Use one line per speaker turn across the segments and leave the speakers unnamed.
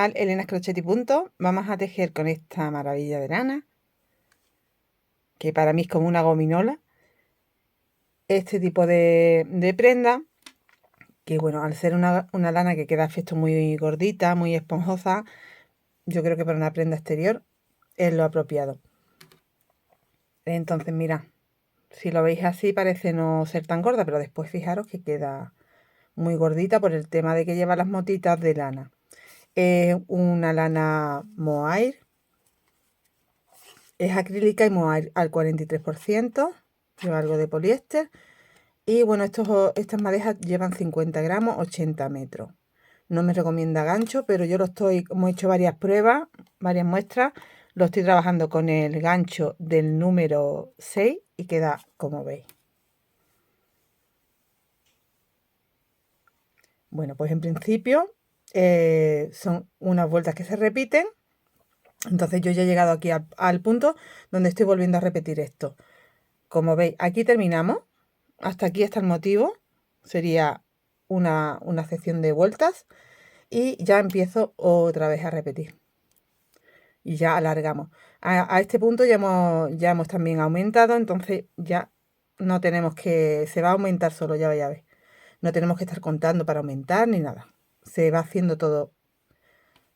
canal Elena Crochet y Punto. Vamos a tejer con esta maravilla de lana, que para mí es como una gominola. Este tipo de prenda, que bueno, al ser una lana que queda efecto muy gordita, muy esponjosa, yo creo que para una prenda exterior es lo apropiado. Entonces, mira, si lo veis así parece no ser tan gorda, pero después fijaros que queda muy gordita por el tema de que lleva las motitas de lana. Es una lana mohair, es acrílica y mohair al 43%, lleva algo de poliéster. Y bueno, estas madejas llevan 50 gramos, 80 metros. No me recomienda gancho, pero yo como he hecho varias pruebas, varias muestras, lo estoy trabajando con el gancho del número 6 y queda como veis. Bueno, pues en principio son unas vueltas que se repiten. Entonces yo ya he llegado aquí al punto donde estoy volviendo a repetir esto. Como veis, aquí terminamos. Hasta aquí está el motivo. Sería una sección de vueltas. Y ya empiezo otra vez a repetir. Y ya alargamos. A este punto ya hemos también aumentado. Entonces ya no tenemos que... Se va a aumentar solo, ya vais a ver. No tenemos que estar contando para aumentar ni nada. Se va haciendo todo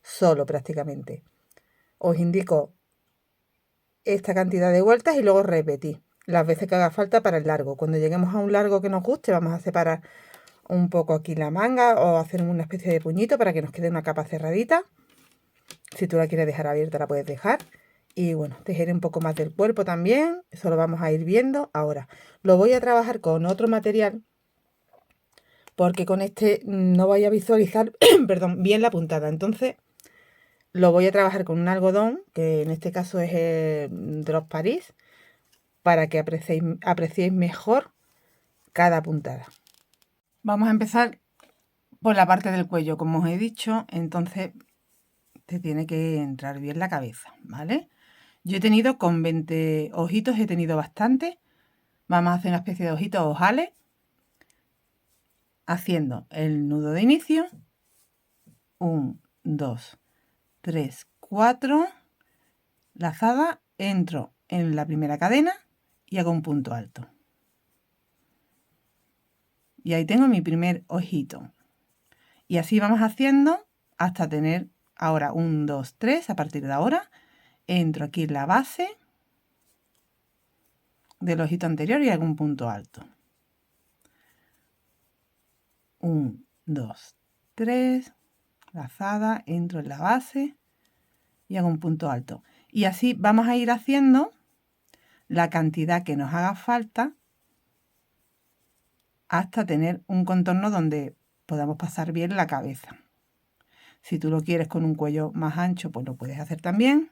solo prácticamente. Os indico esta cantidad de vueltas y luego repetir las veces que haga falta para el largo. Cuando lleguemos a un largo que nos guste, vamos a separar un poco aquí la manga o hacer una especie de puñito para que nos quede una capa cerradita. Si tú la quieres dejar abierta, la puedes dejar. Y bueno, tejer un poco más del cuerpo también. Eso lo vamos a ir viendo ahora. Lo voy a trabajar con otro material porque con este no voy a visualizar perdón, bien la puntada. Entonces lo voy a trabajar con un algodón, que en este caso es el Drop Paris, para que apreciéis mejor cada puntada. Vamos a empezar por la parte del cuello, como os he dicho. Entonces te tiene que entrar bien la cabeza, ¿vale? Yo he tenido con 20 ojitos, he tenido bastante. Vamos a hacer una especie de ojitos ojales, haciendo el nudo de inicio, 1, 2, 3, 4, lazada, entro en la primera cadena y hago un punto alto. Y ahí tengo mi primer ojito. Y así vamos haciendo hasta tener ahora 1, 2, 3. A partir de ahora entro aquí en la base del ojito anterior y hago un punto alto. 1, 2, 3, lazada, entro en la base y hago un punto alto. Y así vamos a ir haciendo la cantidad que nos haga falta hasta tener un contorno donde podamos pasar bien la cabeza. Si tú lo quieres con un cuello más ancho, pues lo puedes hacer también.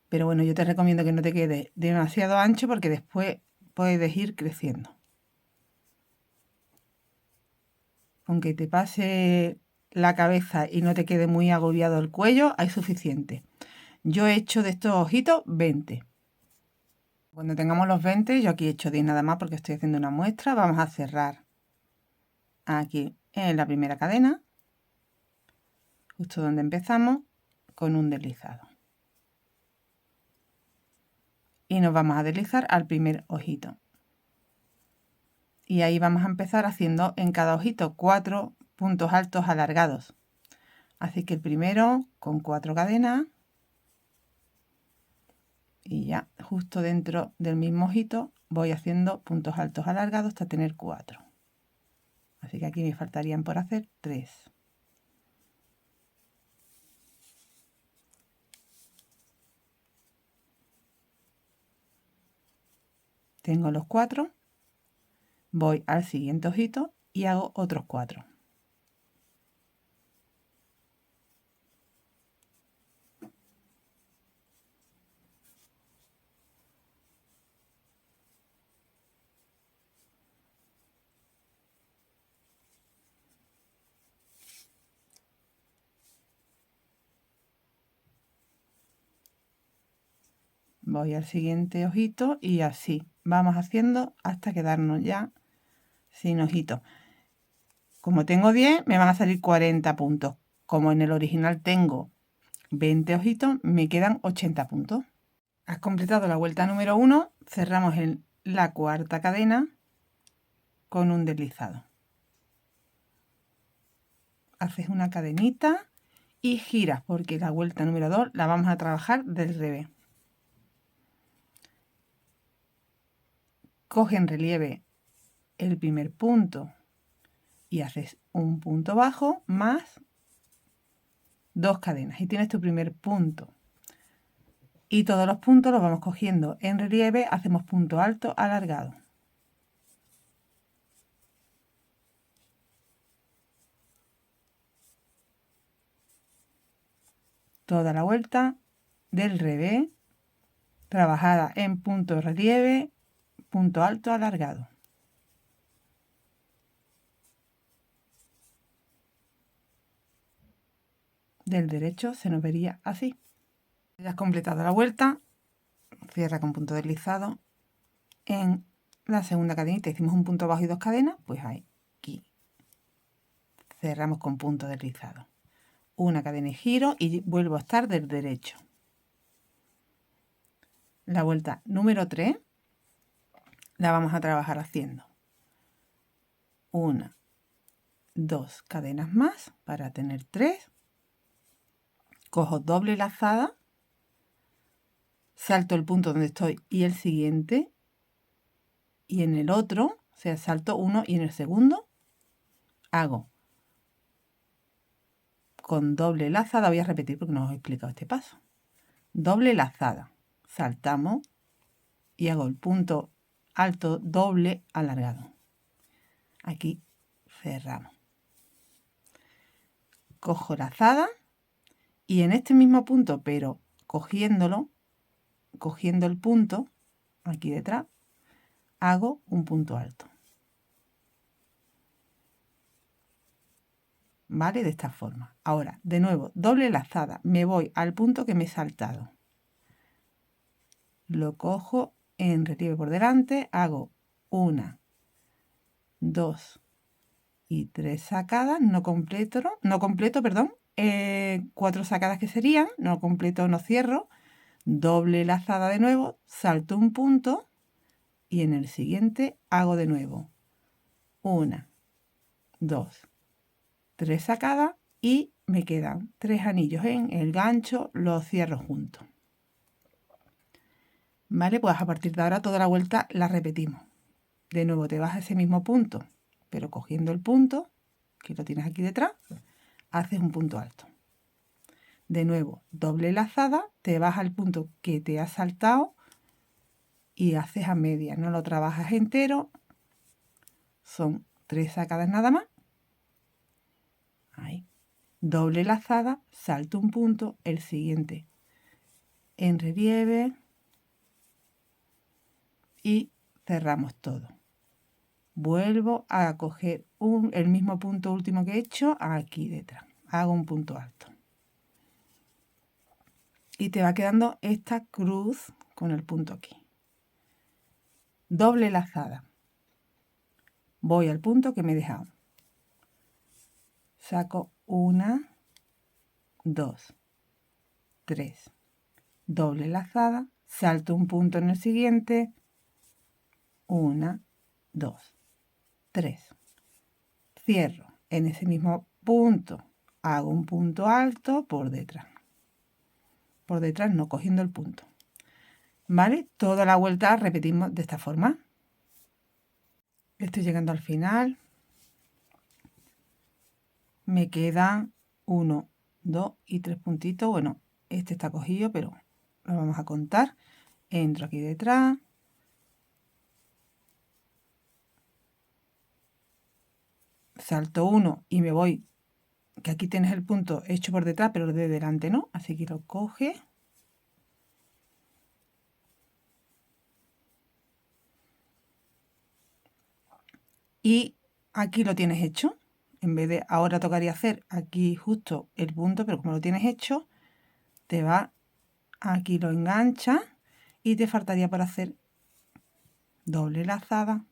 Pero bueno, yo te recomiendo que no te quede demasiado ancho porque después puedes ir creciendo. Aunque te pase la cabeza y no te quede muy agobiado el cuello, hay suficiente. Yo he hecho de estos ojitos 20. Cuando tengamos los 20, yo aquí he hecho 10 nada más porque estoy haciendo una muestra. Vamos a cerrar aquí en la primera cadena, justo donde empezamos, con un deslizado. Y nos vamos a deslizar al primer ojito. Y ahí vamos a empezar haciendo en cada ojito 4 puntos altos alargados. Así que el primero con 4 cadenas. Y ya justo dentro del mismo ojito voy haciendo puntos altos alargados hasta tener 4. Así que aquí me faltarían por hacer 3. Tengo los 4. Voy al siguiente ojito y hago otros 4. Voy al siguiente ojito y así vamos haciendo hasta quedarnos ya sin ojito. Como tengo 10, me van a salir 40 puntos. como en el original tengo 20 ojitos, me quedan 80 puntos. Has completado la vuelta número 1, cerramos en la cuarta cadena con un deslizado. Haces una cadenita y giras, porque la vuelta número 2 la vamos a trabajar del revés. Coge en relieve el primer punto y haces un punto bajo más 2 cadenas y tienes tu primer punto. Y todos los puntos los vamos cogiendo en relieve, hacemos punto alto alargado. Toda la vuelta del revés, trabajada en punto relieve, punto alto alargado. Del derecho se nos vería así. Ya has completado la vuelta, cierra con punto deslizado. En la segunda cadenita hicimos un punto bajo y 2 cadenas, pues aquí cerramos con punto deslizado. Una cadena y giro y vuelvo a estar del derecho. La vuelta número 3 la vamos a trabajar haciendo 1, 2 cadenas más para tener 3. Cojo doble lazada, salto el punto donde estoy y el siguiente, y en el otro, o sea, salto uno y en el segundo hago con doble lazada, voy a repetir porque no os he explicado este paso. Doble lazada, saltamos y hago el punto alto doble alargado. Aquí cerramos. Cojo lazada y en este mismo punto, pero cogiendo el punto aquí detrás, hago un punto alto. ¿Vale? De esta forma. Ahora, de nuevo, doble lazada. Me voy al punto que me he saltado. Lo cojo en relieve por delante, hago 1, 2 y 3 sacadas, no completo, 4 sacadas que serían, no completo, no cierro, doble lazada de nuevo, salto un punto y en el siguiente hago de nuevo 1, 2, 3 sacadas y me quedan 3 anillos en el gancho, los cierro juntos. Vale, pues a partir de ahora toda la vuelta la repetimos. De nuevo te vas a ese mismo punto, pero cogiendo el punto, que lo tienes aquí detrás, haces un punto alto. De nuevo, doble lazada, te vas al punto que te has saltado y haces a media. No lo trabajas entero, son 3 sacadas nada más. Ahí. Doble lazada, salto un punto, el siguiente en relieve y cerramos todo. Vuelvo a coger el mismo punto último que he hecho aquí detrás. Hago un punto alto. Y te va quedando esta cruz con el punto aquí. Doble lazada. Voy al punto que me he dejado. Saco 1, 2, 3. Doble lazada. Salto un punto en el siguiente. 1, 2, 3. Cierro en ese mismo punto. Hago un punto alto por detrás. Por detrás no, cogiendo el punto. ¿Vale? Toda la vuelta repetimos de esta forma. Estoy llegando al final. Me quedan 1, 2 y 3 puntitos. Bueno, este está cogido, pero lo vamos a contar. Entro aquí detrás. Salto 1 y me voy, que aquí tienes el punto hecho por detrás, pero de delante no. Así que lo coges. Y aquí lo tienes hecho. En vez de ahora tocaría hacer aquí justo el punto, pero como lo tienes hecho, te va aquí, lo enganchas y te faltaría por hacer doble lazada.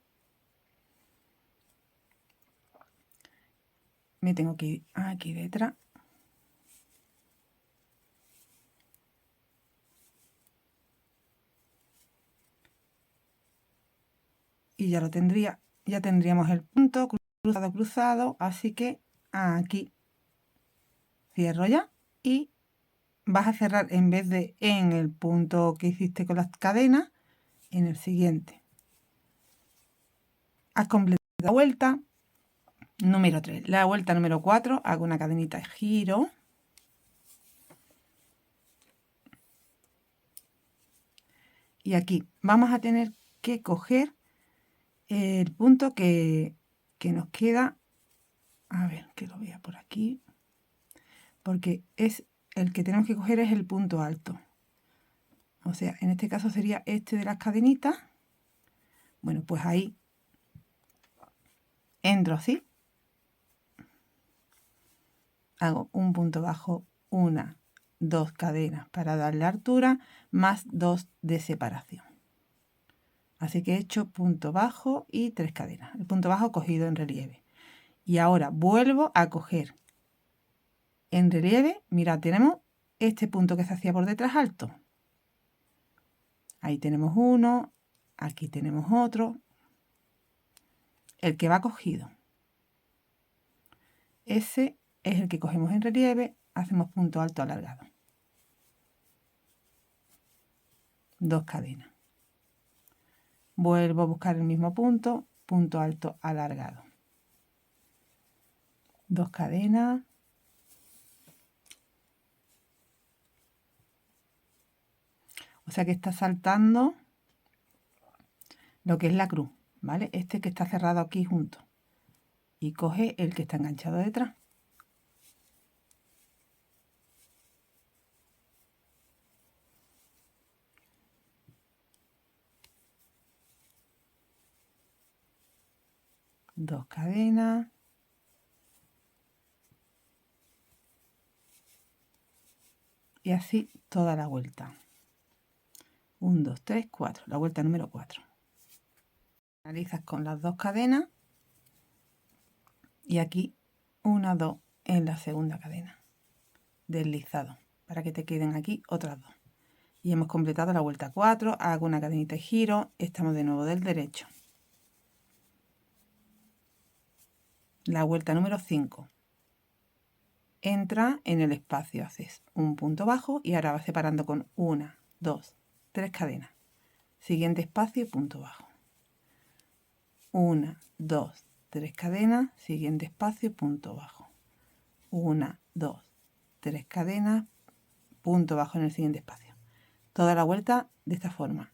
Me tengo que ir aquí detrás y ya lo tendría, ya tendríamos el punto cruzado, así que aquí cierro ya y vas a cerrar en vez de en el punto que hiciste con las cadenas, en el siguiente. Has completado la vuelta número 3. La vuelta número 4, hago una cadenita de giro. Y aquí vamos a tener que coger el punto que nos queda. A ver, que lo vea por aquí. Porque es el que tenemos que coger es el punto alto. O sea, en este caso sería este de las cadenitas. Bueno, pues ahí entro así. Hago un punto bajo, una, dos cadenas para dar la altura, más 2 de separación. Así que he hecho punto bajo y 3 cadenas. El punto bajo cogido en relieve. Y ahora vuelvo a coger en relieve. Mirad, tenemos este punto que se hacía por detrás alto. Ahí tenemos uno, aquí tenemos otro. El que va cogido. Ese es el que cogemos en relieve, hacemos punto alto alargado. 2 cadenas. Vuelvo a buscar el mismo punto, punto alto alargado. 2 cadenas. O sea que está saltando lo que es la cruz, ¿vale? Este que está cerrado aquí junto. Y coge el que está enganchado detrás. Dos cadenas. Y así toda la vuelta. 1, 2, 3, 4. La vuelta número 4. Finalizas con las 2 cadenas. Y aquí 1, 2 en la segunda cadena. Deslizado. Para que te queden aquí otras 2. Y hemos completado la vuelta 4. Hago una cadenita de giro. Estamos de nuevo del derecho. La vuelta número 5. Entra en el espacio, haces un punto bajo y ahora vas separando con 1, 2, 3 cadenas. Siguiente espacio, punto bajo. 1, 2, 3 cadenas, siguiente espacio, punto bajo. 1, 2, 3 cadenas, punto bajo en el siguiente espacio. Toda la vuelta de esta forma.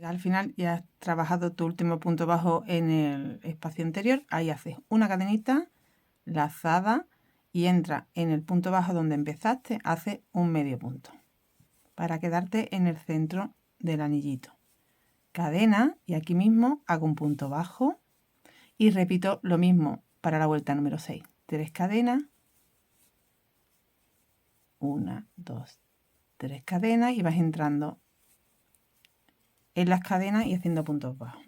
Al final ya has trabajado tu último punto bajo en el espacio anterior. Ahí haces una cadenita lazada y entra en el punto bajo donde empezaste, hace un medio punto para quedarte en el centro del anillito. Cadena y aquí mismo hago un punto bajo y repito lo mismo para la vuelta número 6. 3 cadenas, 1, 2, 3 cadenas y vas entrando en las cadenas y haciendo puntos bajos.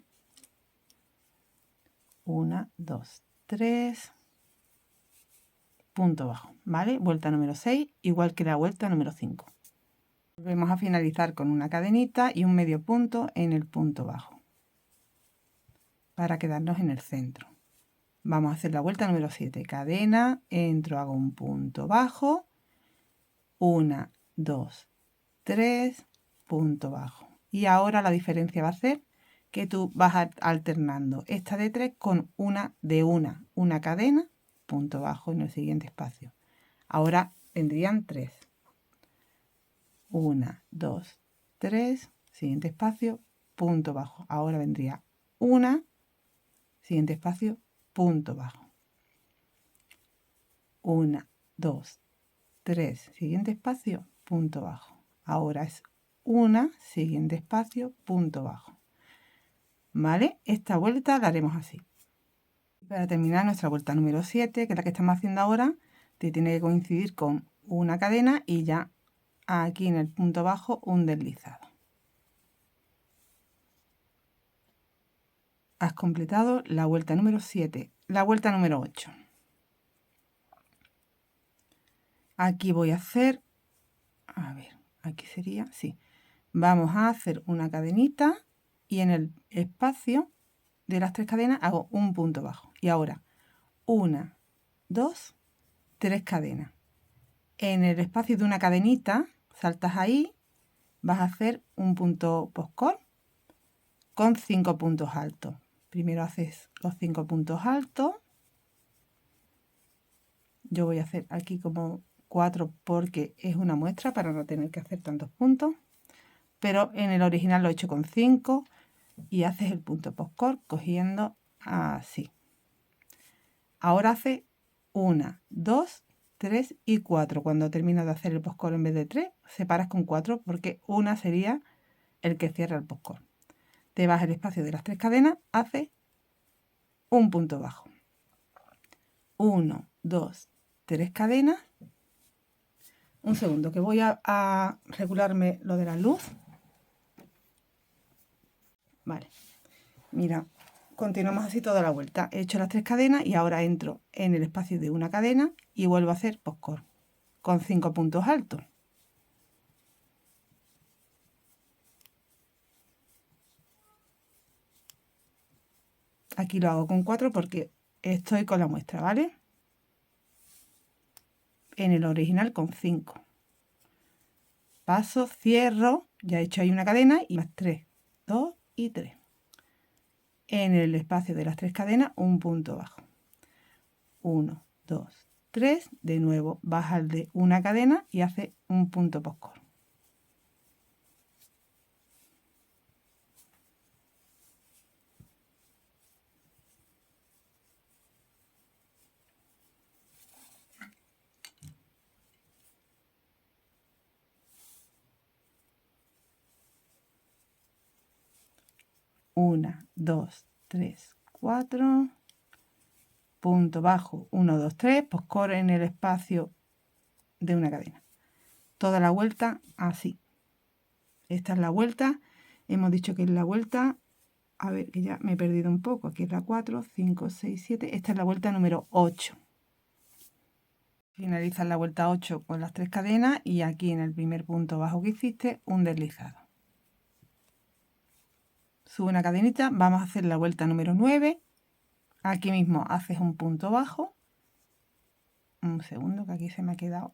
1, 2, 3, punto bajo, ¿vale? Vuelta número 6, igual que la vuelta número 5. Volvemos a finalizar con una cadenita y un medio punto en el punto bajo para quedarnos en el centro. Vamos a hacer la vuelta número 7. Cadena, entro, hago un punto bajo, 1, 2, 3, punto bajo. Y ahora la diferencia va a ser que tú vas alternando esta de 3 con una de una cadena, punto bajo en el siguiente espacio. Ahora vendrían 3. 1, 2, 3, siguiente espacio, punto bajo. Ahora vendría una, siguiente espacio, punto bajo. 1, 2, 3, siguiente espacio, punto bajo. Ahora es una, siguiente espacio, punto bajo. ¿Vale? Esta vuelta la haremos así. Para terminar nuestra vuelta número 7, que es la que estamos haciendo ahora, te tiene que coincidir con una cadena y ya aquí en el punto bajo un deslizado. Has completado la vuelta número 7. La vuelta número 8. Aquí voy a hacer, a ver, aquí sería, sí. Vamos a hacer una cadenita y en el espacio de las 3 cadenas hago un punto bajo. Y ahora 1, 2, 3 cadenas. En el espacio de una cadenita, saltas ahí, vas a hacer un punto postcor con 5 puntos altos. Primero haces los 5 puntos altos. Yo voy a hacer aquí como 4 porque es una muestra para no tener que hacer tantos puntos. Pero en el original lo he hecho con 5 y haces el punto postcor cogiendo así. Ahora hace 1, 2, 3 y 4. Cuando terminas de hacer el postcor en vez de 3, separas con 4 porque 1 sería el que cierra el postcor. Te vas al espacio de las 3 cadenas, haces un punto bajo. 1, 2, 3 cadenas. Un segundo, que voy a regularme lo de la luz. Vale, mira, continuamos así toda la vuelta. He hecho las 3 cadenas y ahora entro en el espacio de una cadena y vuelvo a hacer postcor con 5 puntos altos. Aquí lo hago con 4 porque estoy con la muestra, ¿vale? En el original con 5. Paso, cierro, ya he hecho ahí una cadena y más 3, 2 y 3. En el espacio de las 3 cadenas, un punto bajo. 1, 2, 3. De nuevo, vas al de una cadena y hace un punto postcor. Una, 2, 3, 4. Punto bajo, 1, 2, 3. Postcor en el espacio de una cadena. Toda la vuelta así. Esta es la vuelta. Hemos dicho que es la vuelta. A ver, que ya me he perdido un poco. Aquí es la 4, 5, 6, 7. Esta es la vuelta número 8. Finalizas la vuelta 8 con las 3 cadenas y aquí en el primer punto bajo que hiciste, un deslizado. Sube una cadenita, vamos a hacer la vuelta número 9. Aquí mismo haces un punto bajo. Un segundo, que aquí se me ha quedado.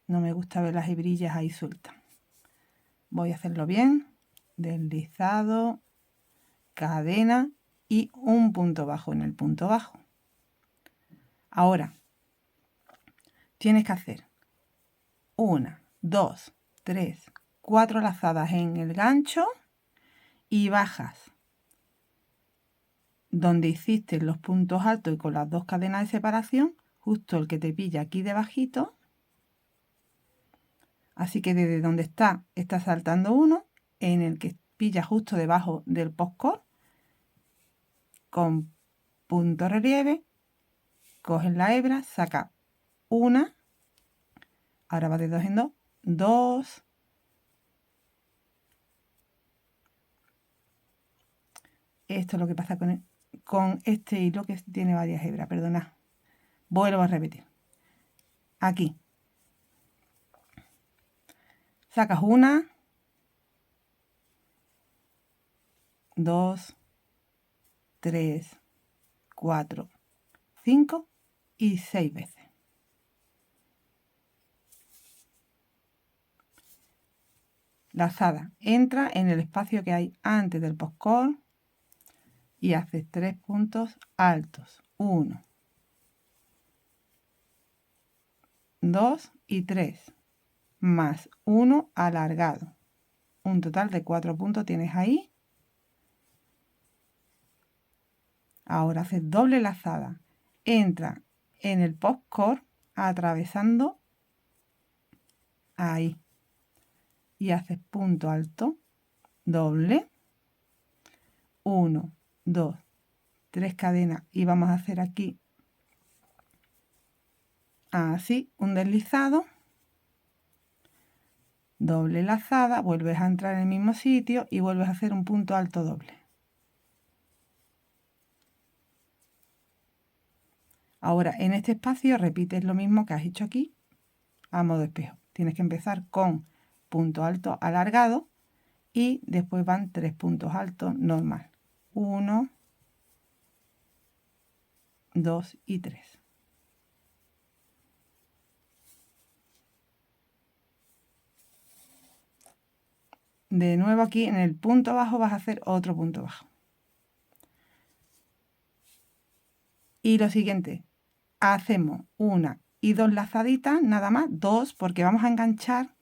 No me gusta ver las hebrillas ahí sueltas. Voy a hacerlo bien. Deslizado, cadena y un punto bajo en el punto bajo. Ahora, tienes que hacer 1, 2, 3, 4 lazadas en el gancho y bajas donde hiciste los puntos altos y con las 2 cadenas de separación, justo el que te pilla aquí debajito. Así que desde donde está saltando uno, en el que pilla justo debajo del postcor, con punto relieve, coges la hebra, saca una, ahora va de 2 en 2, 2, esto es lo que pasa con este hilo que tiene varias hebras, perdonad, vuelvo a repetir, aquí, sacas una, 2, 3, 4, 5 y 6 veces. Lazada, entra en el espacio que hay antes del postcor y haces 3 puntos altos. 1, 2 y 3. Más 1 alargado. Un total de 4 puntos tienes ahí. Ahora haces doble lazada. Entra en el postcor atravesando ahí. Y haces punto alto, doble. 1, 2, 3 cadenas. Y vamos a hacer aquí así, un deslizado. Doble lazada, vuelves a entrar en el mismo sitio y vuelves a hacer un punto alto doble. Ahora, en este espacio repites lo mismo que has hecho aquí, a modo espejo. Tienes que empezar con punto alto alargado y después van 3 puntos altos normal. 1, 2 y 3. De nuevo aquí en el punto bajo vas a hacer otro punto bajo. Y lo siguiente, hacemos una y dos lazaditas, nada más, dos, porque vamos a enganchar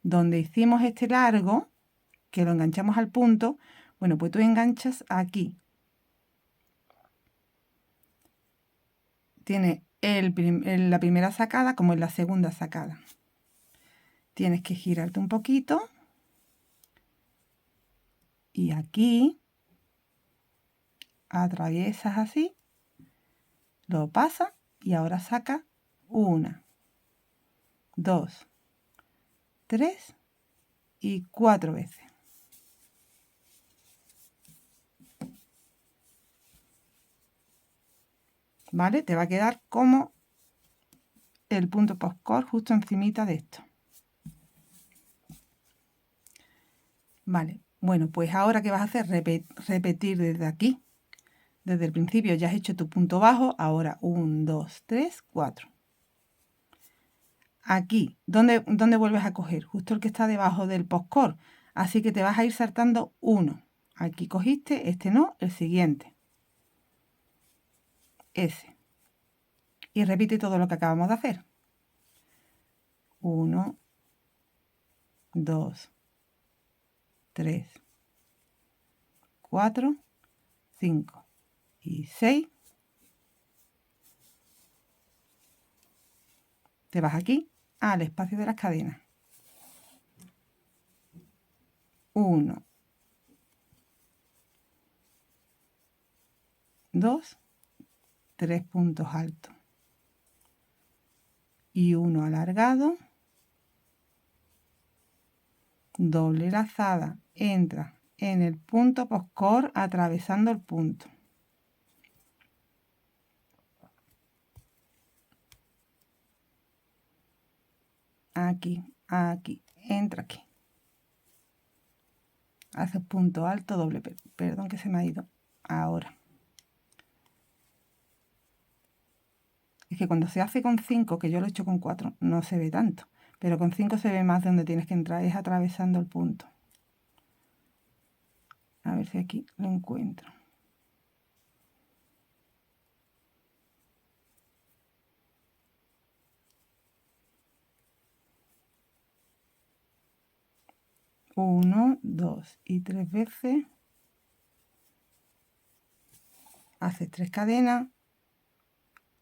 donde hicimos este largo, que lo enganchamos al punto. Bueno, pues tú enganchas aquí. Tiene la primera sacada como en la segunda sacada. Tienes que girarte un poquito. Y aquí atraviesas así, lo pasas y ahora saca 1, 2, 3 y 4 veces. ¿Vale? Te va a quedar como el punto postcor justo encimita de esto. Vale, bueno, pues ahora ¿qué vas a hacer? Repetir desde aquí. Desde el principio ya has hecho tu punto bajo, ahora 1, 2, 3, 4. Aquí, ¿dónde vuelves a coger? Justo el que está debajo del postcor. Así que te vas a ir saltando uno. Aquí cogiste, este no, el siguiente. Ese. Y repite todo lo que acabamos de hacer. 1, 2, 3, 4, 5 y 6. Te vas aquí al espacio de las cadenas. 1, 2, 3 puntos altos y uno alargado, doble lazada, entra en el punto postcor atravesando el punto. Aquí, aquí, entra aquí. Haces punto alto, doble, perdón que se me ha ido ahora. Es que cuando se hace con 5, que yo lo he hecho con 4, no se ve tanto. Pero con 5 se ve más de donde tienes que entrar, es atravesando el punto. A ver si aquí lo encuentro. Uno, 2 y 3 veces. Haces 3 cadenas.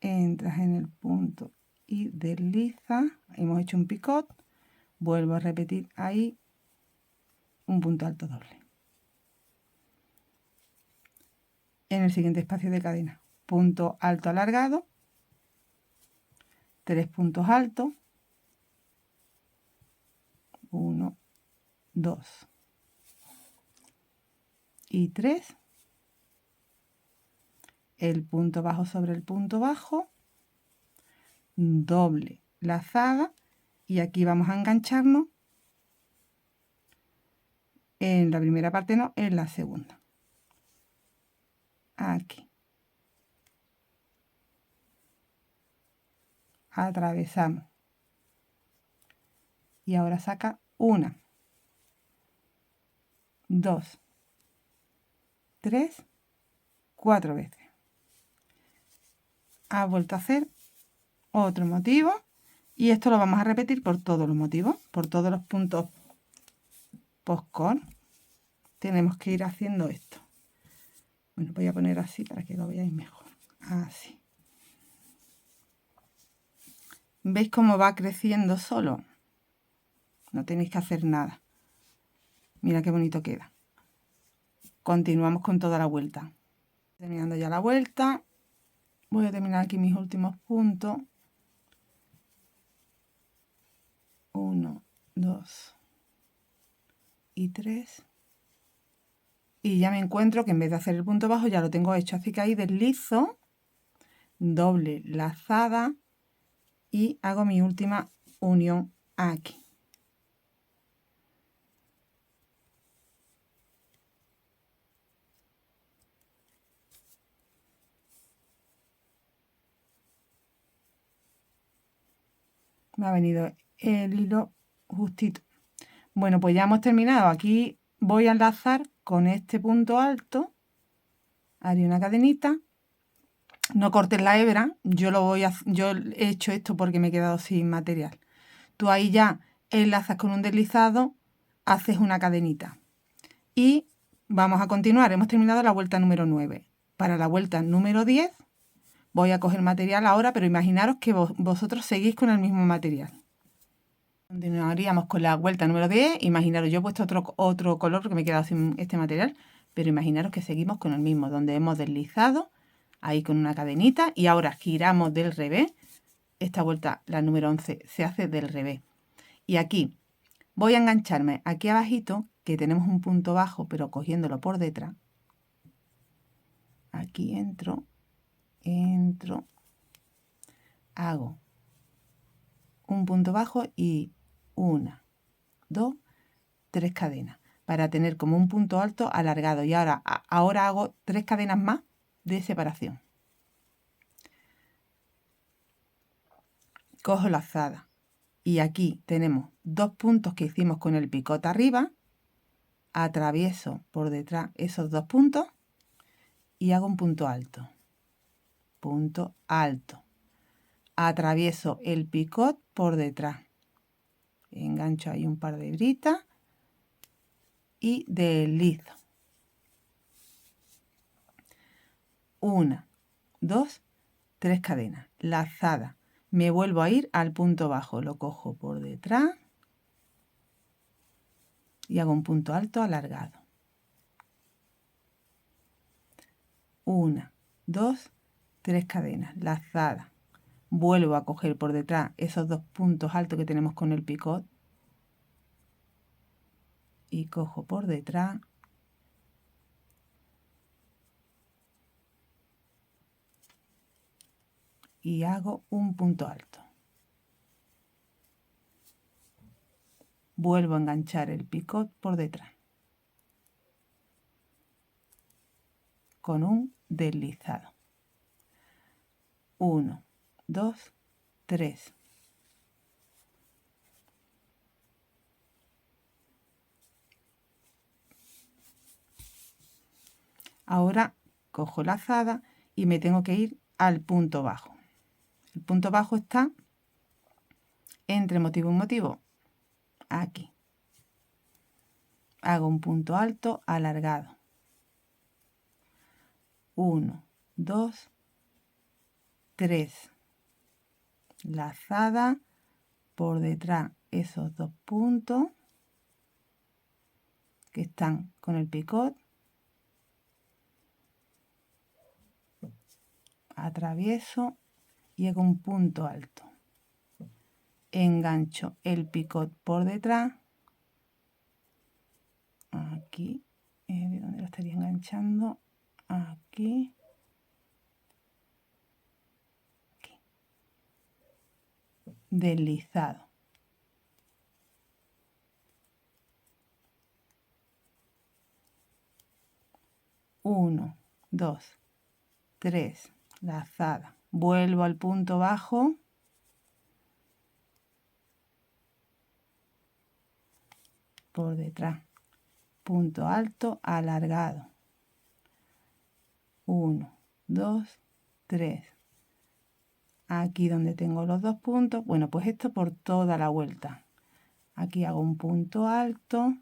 Entras en el punto y desliza. Hemos hecho un picot. Vuelvo a repetir ahí un punto alto doble. En el siguiente espacio de cadena, punto alto alargado, 3 puntos altos, 1, 2 y 3, el punto bajo sobre el punto bajo, doble lazada y aquí vamos a engancharnos en la primera parte, no, en la segunda. Aquí. Atravesamos. Y ahora saca 1, 2, 3, 4 veces. Has vuelto a hacer otro motivo y esto lo vamos a repetir por todos los motivos, por todos los puntos postcor. Tenemos que ir haciendo esto. Bueno, voy a poner así para que lo veáis mejor. Así. ¿Veis cómo va creciendo solo? No tenéis que hacer nada. Mira qué bonito queda. Continuamos con toda la vuelta. Terminando ya la vuelta. Voy a terminar aquí mis últimos puntos. 1, 2 y 3. Y ya me encuentro que en vez de hacer el punto bajo ya lo tengo hecho. Así que ahí deslizo, doble lazada y hago mi última unión aquí. Me ha venido el hilo justito. Bueno, pues ya hemos terminado. Aquí voy a enlazar con este punto alto. Haré una cadenita. No cortes la hebra. Yo he hecho esto porque me he quedado sin material. Tú ahí ya enlazas con un deslizado, haces una cadenita. Y vamos a continuar. Hemos terminado la vuelta número 9. Para la vuelta número 10 voy a coger material ahora, pero imaginaros que vosotros seguís con el mismo material. Continuaríamos con la vuelta número 10. Imaginaros, yo he puesto otro color porque me he quedado sin este material, pero imaginaros que seguimos con el mismo, donde hemos deslizado, ahí con una cadenita, y ahora giramos del revés. Esta vuelta, la número 11, se hace del revés. Y aquí voy a engancharme aquí abajito, que tenemos un punto bajo, pero cogiéndolo por detrás. Aquí entro, hago un punto bajo y 1, 2, 3 cadenas para tener como un punto alto alargado. Y ahora hago 3 cadenas más de separación. Cojo lazada y aquí tenemos 2 puntos que hicimos con el picote arriba. Atravieso por detrás esos 2 puntos y hago un punto alto. Punto alto. Atravieso el picot por detrás. Engancho ahí un par de hebritas y deslizo. 1, 2, 3 cadenas. Lazada. Me vuelvo a ir al punto bajo. Lo cojo por detrás y hago un punto alto alargado. 1, 2, 3 cadenas. Lazada. Vuelvo a coger por detrás esos 2 puntos altos que tenemos con el picot y cojo por detrás y hago un punto alto. Vuelvo a enganchar el picot por detrás con un deslizado. 1, 2, 3. Ahora cojo lazada y me tengo que ir al punto bajo. El punto bajo está entre motivo y motivo. Aquí. Hago un punto alto alargado. 1, 2, 3. Lazada por detrás esos 2 puntos que están con el picot. Atravieso y hago un punto alto. Engancho el picot por detrás. Aquí, ¿de dónde lo estaría enganchando? Aquí. Aquí. Deslizado. Uno, 2, 3. Lazada. Vuelvo al punto bajo. Por detrás. Punto alto alargado. 1, 2, 3. Aquí donde tengo los 2 puntos, bueno, pues esto por toda la vuelta. Aquí hago un punto alto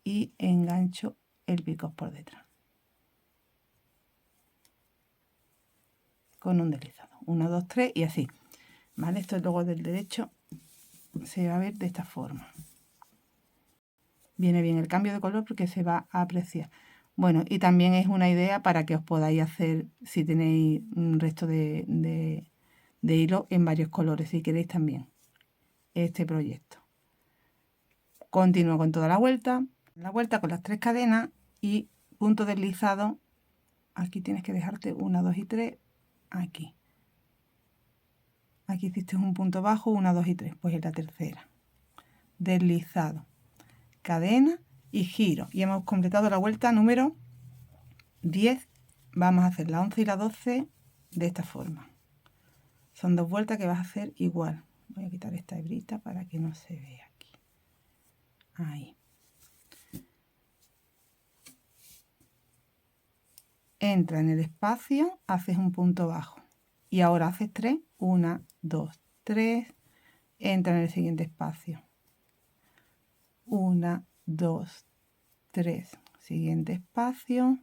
y engancho el picot por detrás con un deslizado. 1, 2, 3 y así. ¿Vale? Esto luego del derecho se va a ver de esta forma. Viene bien el cambio de color porque se va a apreciar. Bueno, y también es una idea para que os podáis hacer, si tenéis un resto de hilo en varios colores, si queréis también, este proyecto. Continúo con toda la vuelta con las 3 cadenas y punto deslizado. Aquí tienes que dejarte 1, 2 y 3, aquí. Aquí hiciste un punto bajo, 1, 2 y 3, pues es la tercera. Deslizado, cadena y giro. Y hemos completado la vuelta número 10. Vamos a hacer la 11 y la 12 de esta forma. Son 2 vueltas que vas a hacer igual. Voy a quitar esta hebrita para que no se vea aquí. Ahí. Entra en el espacio, haces un punto bajo. Y ahora haces 3. 1, 2, 3. Entra en el siguiente espacio. 1, 2, 3. Siguiente espacio.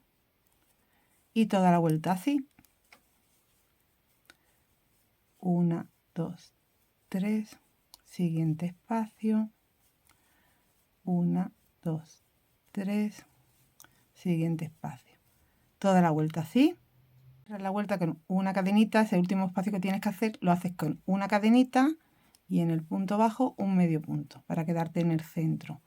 Y toda la vuelta así. 1, 2, 3. Siguiente espacio. 1, 2, 3. Siguiente espacio. Toda la vuelta así. La vuelta con una cadenita. Ese último espacio que tienes que hacer lo haces con una cadenita y en el punto bajo un medio punto para quedarte en el centro.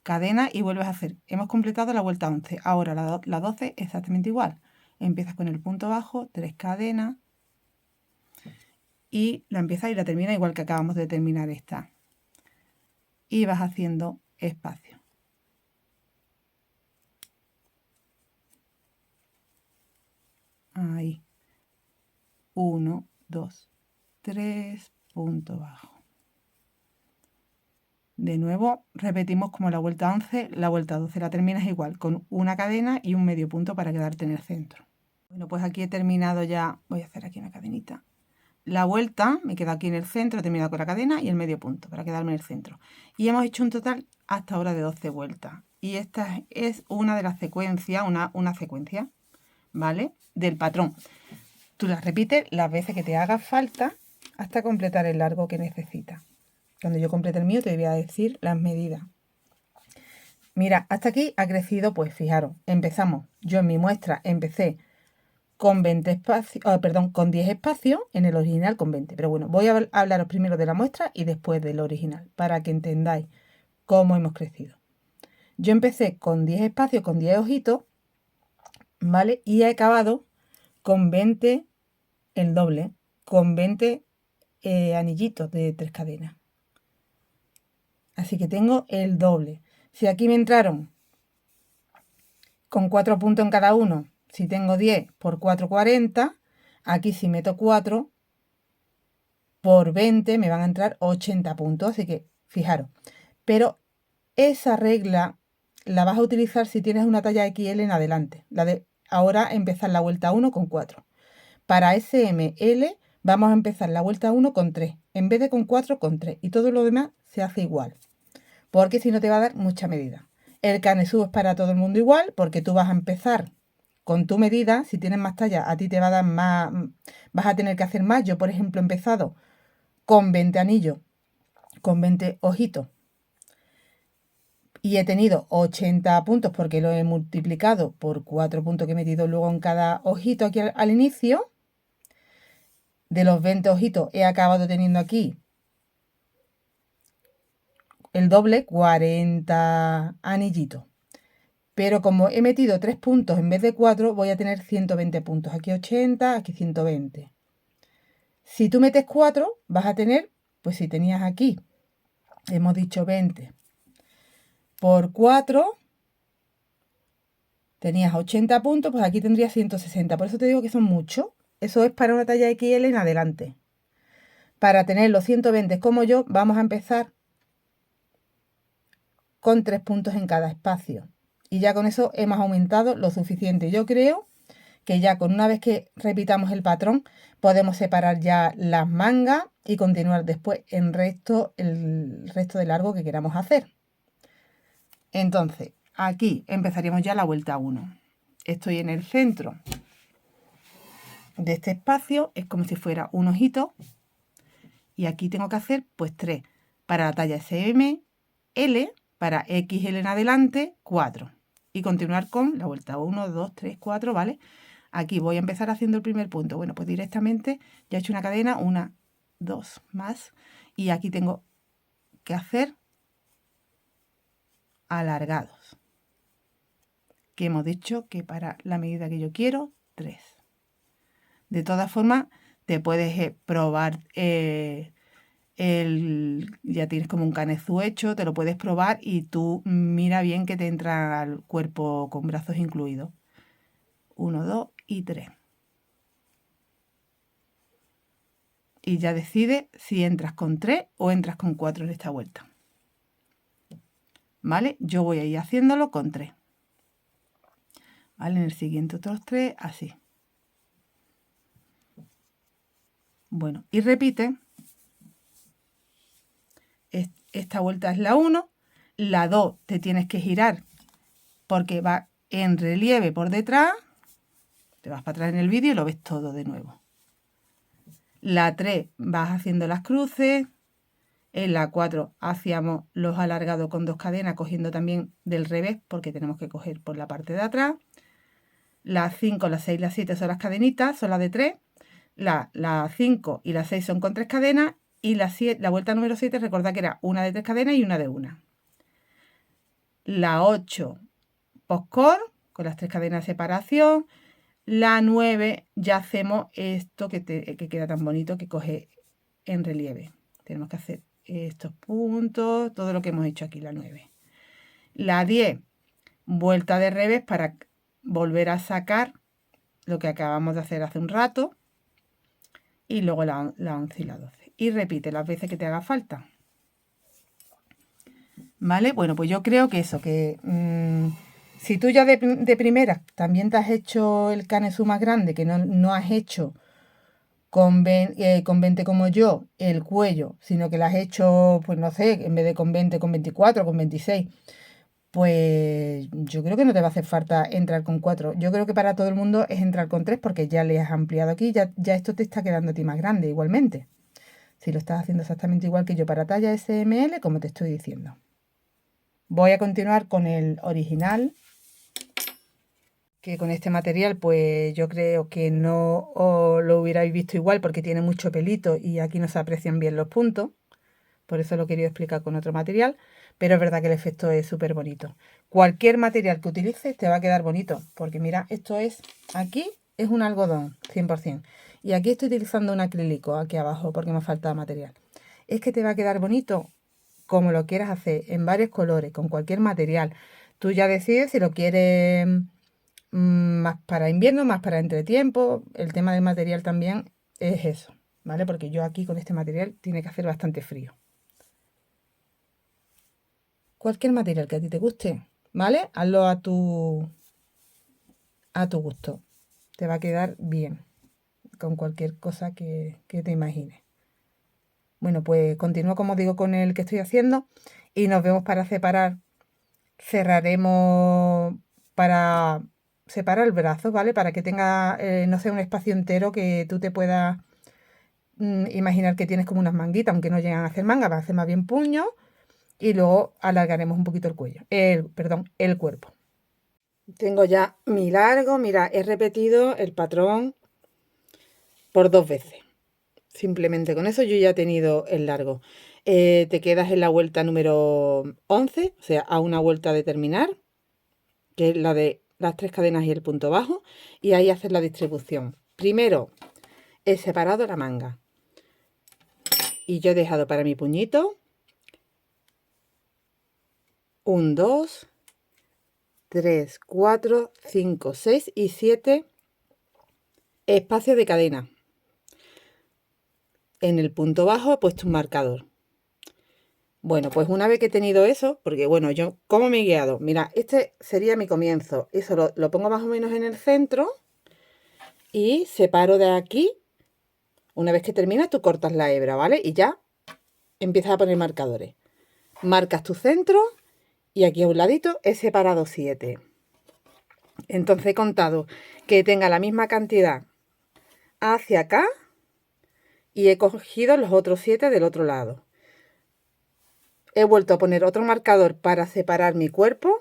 Cadena y vuelves a hacer. Hemos completado la vuelta 11. Ahora la 12 exactamente igual. Empiezas con el punto bajo, 3 cadenas y la empiezas y la terminas igual que acabamos de terminar esta. Y vas haciendo espacio. Ahí. 1, 2, 3, punto bajo. De nuevo, repetimos como la vuelta 11, la vuelta 12 la terminas igual, con una cadena y un medio punto para quedarte en el centro. Bueno, pues aquí he terminado ya, voy a hacer aquí una cadenita. La vuelta, me quedo aquí en el centro, he terminado con la cadena y el medio punto para quedarme en el centro. Y hemos hecho un total hasta ahora de 12 vueltas. Y esta es una de las secuencias, una secuencia, ¿vale? Del patrón. Tú las repites las veces que te haga falta hasta completar el largo que necesitas. Cuando yo complete el mío te voy a decir las medidas. Mira, hasta aquí ha crecido, pues fijaros, empezamos. Yo en mi muestra empecé con 20 espacios, con 10 espacios, en el original con 20. Pero bueno, voy a hablaros primero de la muestra y después del original, para que entendáis cómo hemos crecido. Yo empecé con 10 espacios, con 10 ojitos, ¿vale? Y he acabado con 20, el doble, con 20 anillitos de 3 cadenas. Así que tengo el doble. Si aquí me entraron con 4 puntos en cada uno, si tengo 10 por 4, 40, aquí si meto 4 por 20 me van a entrar 80 puntos, así que fijaros. Pero esa regla la vas a utilizar si tienes una talla XL en adelante. La de ahora empezar la vuelta 1 con 4. Para SML vamos a empezar la vuelta 1 con 3, en vez de con 4 con 3. Y todo lo demás se hace igual, porque si no te va a dar mucha medida. El canesú es para todo el mundo igual, porque tú vas a empezar con tu medida. Si tienes más talla, a ti te va a dar más, vas a tener que hacer más. Yo, por ejemplo, he empezado con 20 anillos, con 20 ojitos, y he tenido 80 puntos porque lo he multiplicado por 4 puntos que he metido luego en cada ojito aquí al inicio. De los 20 ojitos he acabado teniendo aquí el doble, 40 anillitos. Pero como he metido 3 puntos en vez de 4, voy a tener 120 puntos. Aquí 80, aquí 120. Si tú metes 4, vas a tener, pues si tenías aquí, hemos dicho 20 por 4, tenías 80 puntos, pues aquí tendrías 160. Por eso te digo que son muchos. Eso es para una talla XL en adelante. Para tener los 120 como yo, vamos a empezar con 3 puntos en cada espacio. Y ya con eso hemos aumentado lo suficiente. Yo creo que ya con una vez que repitamos el patrón, podemos separar ya las mangas y continuar después el resto de largo que queramos hacer. Entonces, aquí empezaríamos ya la vuelta 1. Estoy en el centro de este espacio, es como si fuera un ojito. Y aquí tengo que hacer pues 3. Para la talla SM, L, para XL en adelante, 4. Y continuar con la vuelta 1, 2, 3, 4, ¿vale? Aquí voy a empezar haciendo el primer punto. Bueno, pues directamente ya he hecho una cadena, 1, 2 más. Y aquí tengo que hacer alargados. Que hemos dicho que para la medida que yo quiero, 3. De todas formas, te puedes probar ya tienes como un canezú hecho, te lo puedes probar y tú mira bien que te entra al cuerpo con brazos incluidos. 1, 2 y 3. y ya decide si entras con 3 o entras con 4 en esta vuelta. ¿Vale? Yo voy a ir haciéndolo con 3. ¿Vale? En el siguiente otros 3, así. Bueno, y repite. Esta vuelta es la 1. La 2 te tienes que girar porque va en relieve por detrás. Te vas para atrás en el vídeo y lo ves todo de nuevo. La 3 vas haciendo las cruces. En la 4 hacíamos los alargados con 2 cadenas, cogiendo también del revés porque tenemos que coger por la parte de atrás. La 5, la 6 y la 7 son las cadenitas, son las de 3. La 5 y la 6 son con 3 cadenas. Y la vuelta número 7, recordad que era una de 3 cadenas y una de una. La 8, post-core, con las 3 cadenas de separación. La 9 ya hacemos esto que queda tan bonito que coge en relieve. Tenemos que hacer estos puntos, todo lo que hemos hecho aquí, la 9. La 10, vuelta de revés para volver a sacar lo que acabamos de hacer hace un rato. Y luego la 11 y la 12. Y repite las veces que te haga falta. ¿Vale? Bueno, pues yo creo que eso, que si tú ya de primera también te has hecho el canesú más grande, que no has hecho con 20 como yo el cuello, sino que lo has hecho, pues no sé, en vez de con 20, con 24, con 26, pues yo creo que no te va a hacer falta entrar con 4. Yo creo que para todo el mundo es entrar con 3 porque ya le has ampliado aquí, ya esto te está quedando a ti más grande igualmente. Si lo estás haciendo exactamente igual que yo para talla SML, como te estoy diciendo. Voy a continuar con el original, que con este material pues yo creo que no lo hubierais visto igual porque tiene mucho pelito y aquí no se aprecian bien los puntos. Por eso lo he querido explicar con otro material, pero es verdad que el efecto es súper bonito. Cualquier material que utilices te va a quedar bonito, porque mira, aquí es un algodón, 100%. Y aquí estoy utilizando un acrílico aquí abajo porque me falta material. Es que te va a quedar bonito como lo quieras hacer, en varios colores, con cualquier material. Tú ya decides si lo quieres más para invierno, más para entretiempo. El tema del material también es eso, ¿vale? Porque yo aquí con este material tiene que hacer bastante frío. Cualquier material que a ti te guste, ¿vale? Hazlo a tu gusto. Te va a quedar bien con cualquier cosa que te imagines. Bueno, pues continúo como digo con el que estoy haciendo y nos vemos para separar. Cerraremos para separar el brazo, ¿vale? Para que tenga, no sea un espacio entero que tú te puedas imaginar que tienes como unas manguitas, aunque no llegan a hacer manga, va a hacer más bien puño. Y luego alargaremos un poquito el cuello, el cuerpo. Tengo ya mi largo, mira, he repetido el patrón por 2 veces. Simplemente con eso yo ya he tenido el largo. Te quedas en la vuelta número 11, o sea, a una vuelta de terminar, que es la de las 3 cadenas y el punto bajo, y ahí haces la distribución. Primero he separado la manga y yo he dejado para mi puñito 1, 2, 3, 4, 5, 6 y 7 espacios de cadena. En el punto bajo he puesto un marcador. Bueno, pues una vez que he tenido eso, porque bueno, yo, ¿cómo me he guiado? Mira, este sería mi comienzo. Eso lo pongo más o menos en el centro y separo de aquí. Una vez que terminas, tú cortas la hebra, ¿vale? Y ya empiezas a poner marcadores. Marcas tu centro y aquí a un ladito he separado 7. Entonces he contado que tenga la misma cantidad hacia acá y he cogido los otros 7 del otro lado. He vuelto a poner otro marcador para separar mi cuerpo,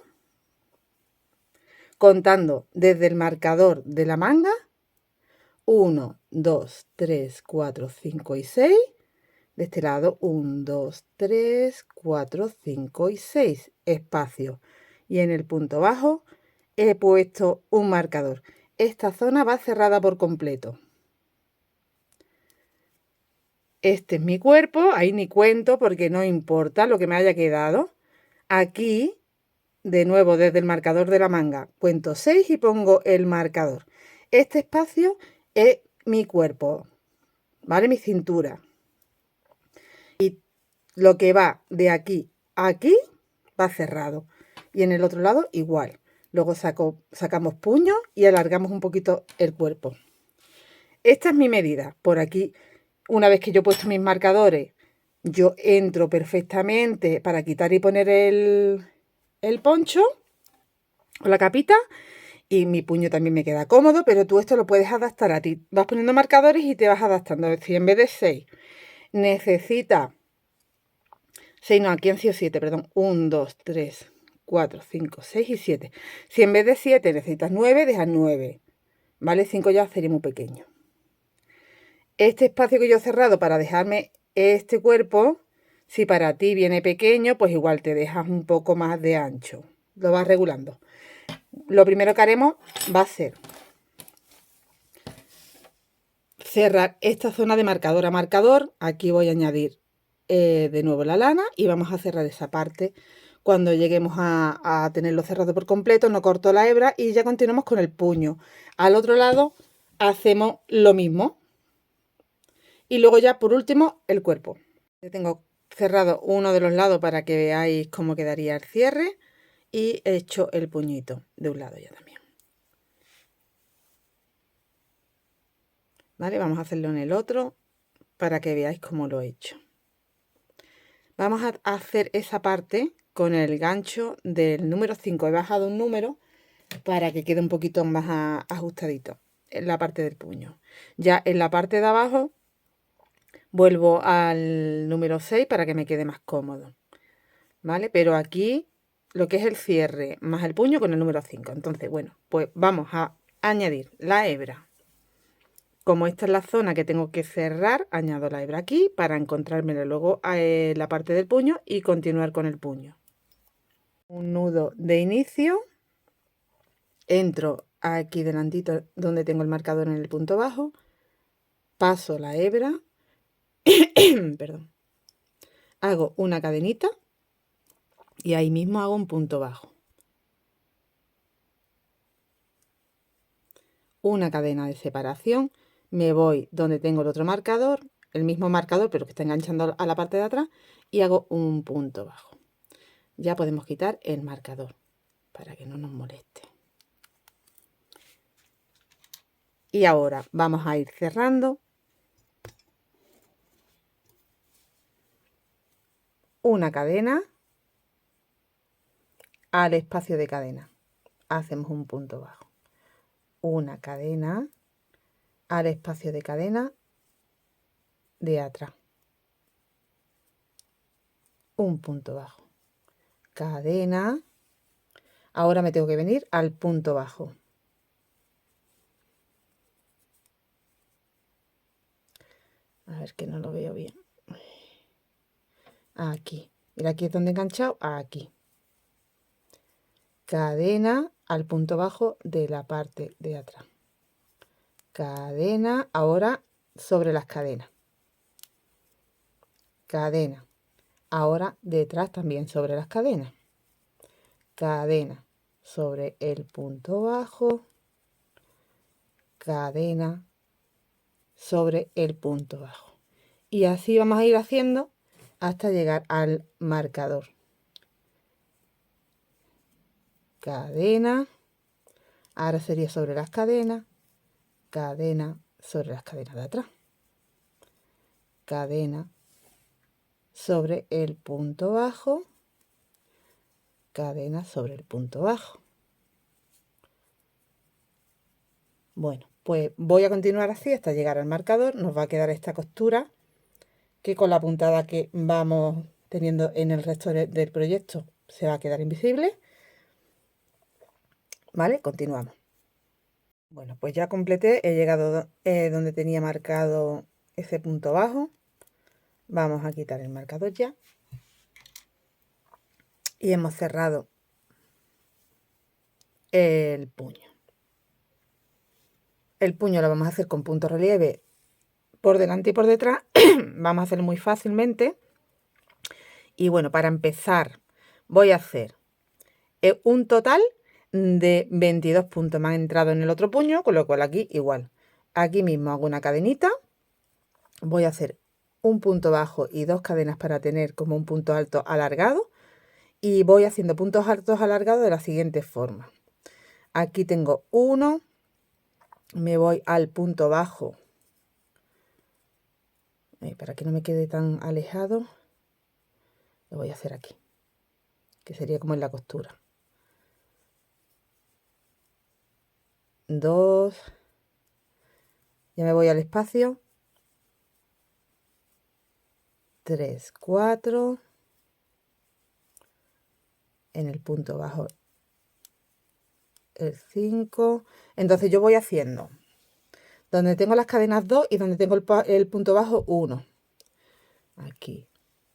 contando desde el marcador de la manga, 1, 2, 3, 4, 5 y 6. De este lado, 1, 2, 3, 4, 5 y 6 espacios. Y en el punto bajo he puesto un marcador. Esta zona va cerrada por completo. Este es mi cuerpo, ahí ni cuento porque no importa lo que me haya quedado. Aquí, de nuevo, desde el marcador de la manga, cuento 6 y pongo el marcador. Este espacio es mi cuerpo. ¿vale? Mi cintura. Y lo que va de aquí a aquí va cerrado. Y en el otro lado igual. Luego sacamos puño y alargamos un poquito el cuerpo. Esta es mi medida. Por aquí, una vez que yo he puesto mis marcadores, yo entro perfectamente para quitar y poner el poncho o la capita. Y mi puño también me queda cómodo, pero tú esto lo puedes adaptar a ti. Vas poniendo marcadores y te vas adaptando. Si en vez de 6 necesita 6, no, aquí han sido 7, perdón. 1, 2, 3, 4, 5, 6 y 7. Si en vez de 7 necesitas 9, dejas 9. ¿Vale? 5 ya sería muy pequeño. Este espacio que yo he cerrado para dejarme este cuerpo, si para ti viene pequeño, pues igual te dejas un poco más de ancho. Lo vas regulando. Lo primero que haremos va a ser cerrar esta zona de marcador a marcador. Aquí voy a añadir de nuevo la lana y vamos a cerrar esa parte. Cuando lleguemos a tenerlo cerrado por completo, no corto la hebra y ya continuamos con el puño. Al otro lado hacemos lo mismo. Y luego ya por último el cuerpo. Tengo cerrado uno de los lados para que veáis cómo quedaría el cierre y he hecho el puñito de un lado ya también. ¿Vale? Vamos a hacerlo en el otro para que veáis cómo lo he hecho. Vamos a hacer esa parte con el gancho del número 5. He bajado un número para que quede un poquito más ajustadito en la parte del puño. Ya en la parte de abajo vuelvo al número 6 para que me quede más cómodo. ¿Vale? Pero aquí lo que es el cierre más el puño con el número 5. Entonces, bueno, pues vamos a añadir la hebra. Como esta es la zona que tengo que cerrar, añado la hebra aquí para encontrármelo luego a la parte del puño y continuar con el puño. Un nudo de inicio. Entro aquí delantito donde tengo el marcador en el punto bajo. Paso la hebra. Perdón. Hago una cadenita. Y ahí mismo hago un punto bajo. Una cadena de separación. Me voy donde tengo el otro marcador, el mismo marcador pero que está enganchando a la parte de atrás y hago un punto bajo. Ya podemos quitar el marcador para que no nos moleste. Y ahora vamos a ir cerrando una cadena al espacio de cadena. Hacemos un punto bajo. Una cadena al espacio de cadena de atrás. Un punto bajo. Cadena. Ahora me tengo que venir al punto bajo. A ver que no lo veo bien. Aquí. Mira, aquí es donde he enganchado. Aquí. Cadena al punto bajo de la parte de atrás. Cadena. Ahora sobre las cadenas. Cadena. Ahora detrás también sobre las cadenas. Cadena sobre el punto bajo. Cadena sobre el punto bajo. Y así vamos a ir haciendo hasta llegar al marcador. Cadena. Ahora sería sobre las cadenas. Cadena sobre las cadenas de atrás. Cadena sobre el punto bajo. Cadena sobre el punto bajo. Bueno, pues voy a continuar así hasta llegar al marcador. Nos va a quedar esta costura que con la puntada que vamos teniendo en el resto del proyecto se va a quedar invisible. ¿Vale? Continuamos. Bueno, pues ya completé, he llegado donde tenía marcado ese punto bajo. Vamos a quitar el marcador ya. Y hemos cerrado el puño. El puño lo vamos a hacer con punto relieve por delante y por detrás. Vamos a hacerlo muy fácilmente. Y bueno, para empezar voy a hacer un total de 22 puntos. Me han entrado en el otro puño, con lo cual aquí igual. Aquí mismo hago una cadenita voy a hacer un punto bajo y 2 cadenas para tener como un punto alto alargado, y voy haciendo puntos altos alargados de la siguiente forma. Aquí tengo uno, me voy al punto bajo, para que no me quede tan alejado, lo voy a hacer aquí, que sería como en la costura. 2, ya me voy al espacio, 3, 4, en el punto bajo el 5. Entonces yo voy haciendo donde tengo las cadenas 2 y donde tengo el punto bajo 1. Aquí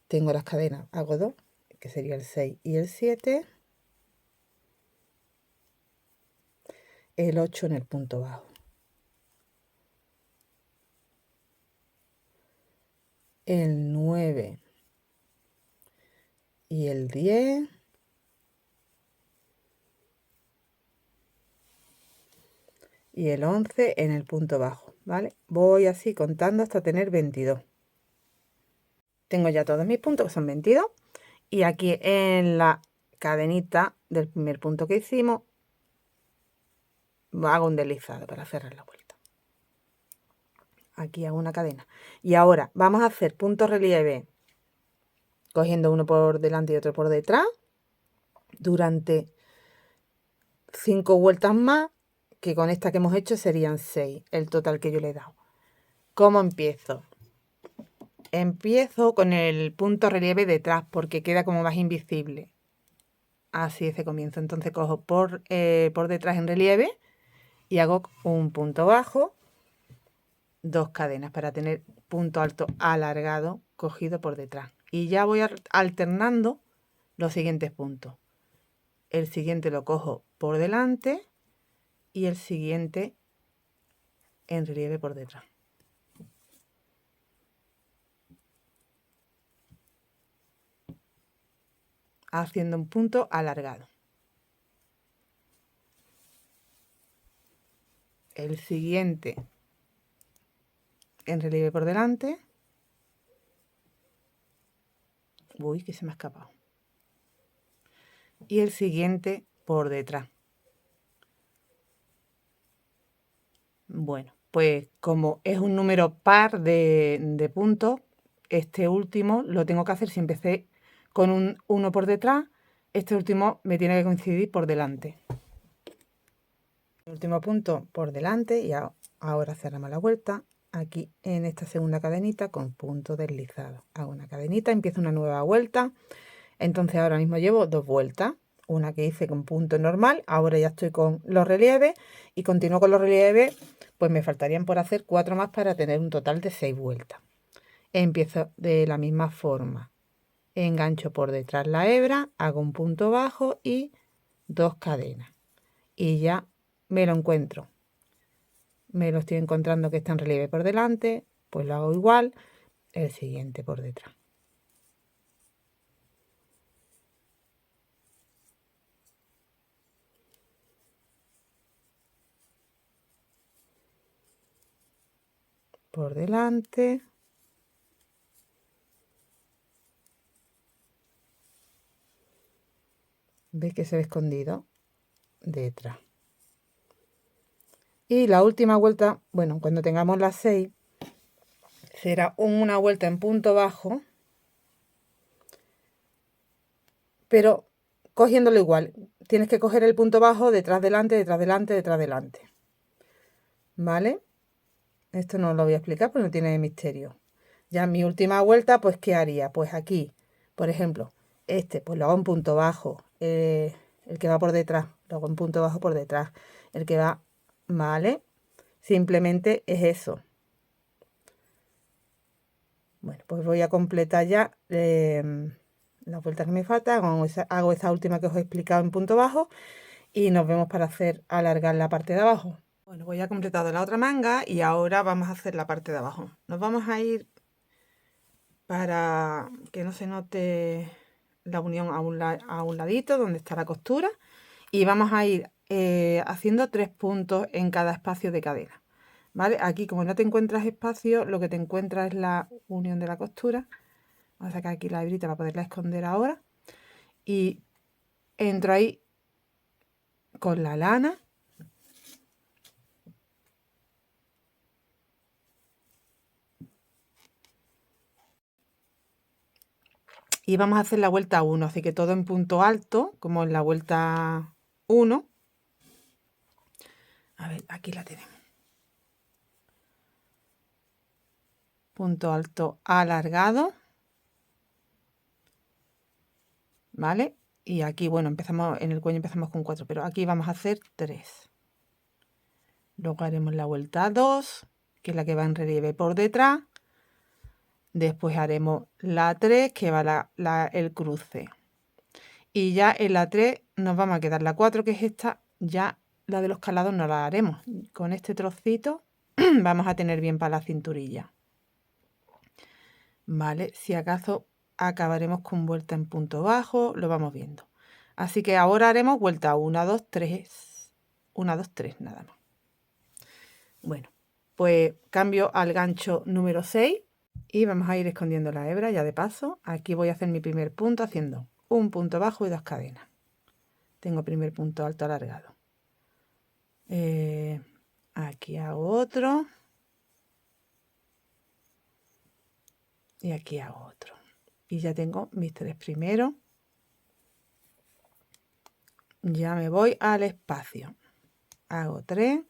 tengo las cadenas, hago 2, que sería el 6 y el 7, el 8 en el punto bajo, el 9 y el 10, y el 11 en el punto bajo, ¿vale? Voy así contando hasta tener 22. Tengo ya todos mis puntos, que son 22, y aquí en la cadenita del primer punto que hicimos hago un deslizado para cerrar la vuelta. Aquí hago una cadena. Y ahora vamos a hacer punto relieve cogiendo uno por delante y otro por detrás durante 5 vueltas más, que con esta que hemos hecho serían 6 el total que yo le he dado. ¿Cómo empiezo? Empiezo con el punto relieve detrás porque queda como más invisible. Así es de comienzo. Entonces cojo por detrás en relieve y hago un punto bajo, 2 cadenas para tener punto alto alargado cogido por detrás. Y ya voy alternando los siguientes puntos. El siguiente lo cojo por delante y el siguiente en relieve por detrás. Haciendo un punto alargado. El siguiente en relieve por delante. Uy, que se me ha escapado. Y el siguiente por detrás. Bueno, pues como es un número par de puntos, este último lo tengo que hacer si empecé con un 1 por detrás, este último me tiene que coincidir por delante. El último punto por delante y ahora cerramos la vuelta aquí en esta segunda cadenita con punto deslizado. Hago una cadenita, empiezo una nueva vuelta. Entonces ahora mismo llevo 2 vueltas, una que hice con punto normal, ahora ya estoy con los relieves y continúo con los relieves, pues me faltarían por hacer 4 más para tener un total de 6 vueltas. Empiezo de la misma forma, engancho por detrás la hebra, hago un punto bajo y 2 cadenas y ya me lo encuentro. Me lo estoy encontrando que está en relieve por delante, pues lo hago igual, el siguiente por detrás. Por delante. ¿Veis que se ve escondido? Detrás. Y la última vuelta, bueno, cuando tengamos las 6, será una vuelta en punto bajo, pero cogiéndolo igual. Tienes que coger el punto bajo detrás, delante, detrás, delante, detrás, delante. ¿Vale? Esto no lo voy a explicar porque no tiene misterio. Ya en mi última vuelta, pues, ¿qué haría? Pues aquí, por ejemplo, pues lo hago en punto bajo. El que va por detrás, lo hago en punto bajo por detrás. El que va, ¿vale? Simplemente es eso. Bueno, pues voy a completar ya las vueltas que me faltan. Hago esa última que os he explicado en punto bajo y nos vemos para alargar la parte de abajo. Bueno, voy a completar la otra manga y ahora vamos a hacer la parte de abajo. Nos vamos a ir para que no se note la unión a un ladito donde está la costura y vamos a ir haciendo 3 puntos en cada espacio de cadena. ¿vale? Aquí, como no te encuentras espacio, lo que te encuentras es la unión de la costura. Vamos a sacar aquí la hebrita para poderla esconder ahora. Y entro ahí con la lana. Y vamos a hacer la vuelta 1, así que todo en punto alto, como en la vuelta 1. A ver, aquí la tenemos. Punto alto alargado. ¿Vale? Y aquí, bueno, empezamos en el cuello empezamos con 4, pero aquí vamos a hacer 3. Luego haremos la vuelta 2, que es la que va en relieve por detrás. Después haremos la 3, que va el cruce. Y ya en la 3 nos vamos a quedar la 4, que es esta. Ya la de los calados no la haremos. Con este trocito vamos a tener bien para la cinturilla. Vale, si acaso acabaremos con vuelta en punto bajo, lo vamos viendo. Así que ahora haremos vuelta 1, 2, 3. 1, 2, 3, nada más. Bueno, pues cambio al gancho número 6 y vamos a ir escondiendo la hebra ya de paso. Aquí voy a hacer mi primer punto haciendo un punto bajo y 2 cadenas. Tengo primer punto alto alargado. Aquí hago otro. Y aquí hago otro. Y ya tengo mis 3 primeros. Ya me voy al espacio. Hago 3.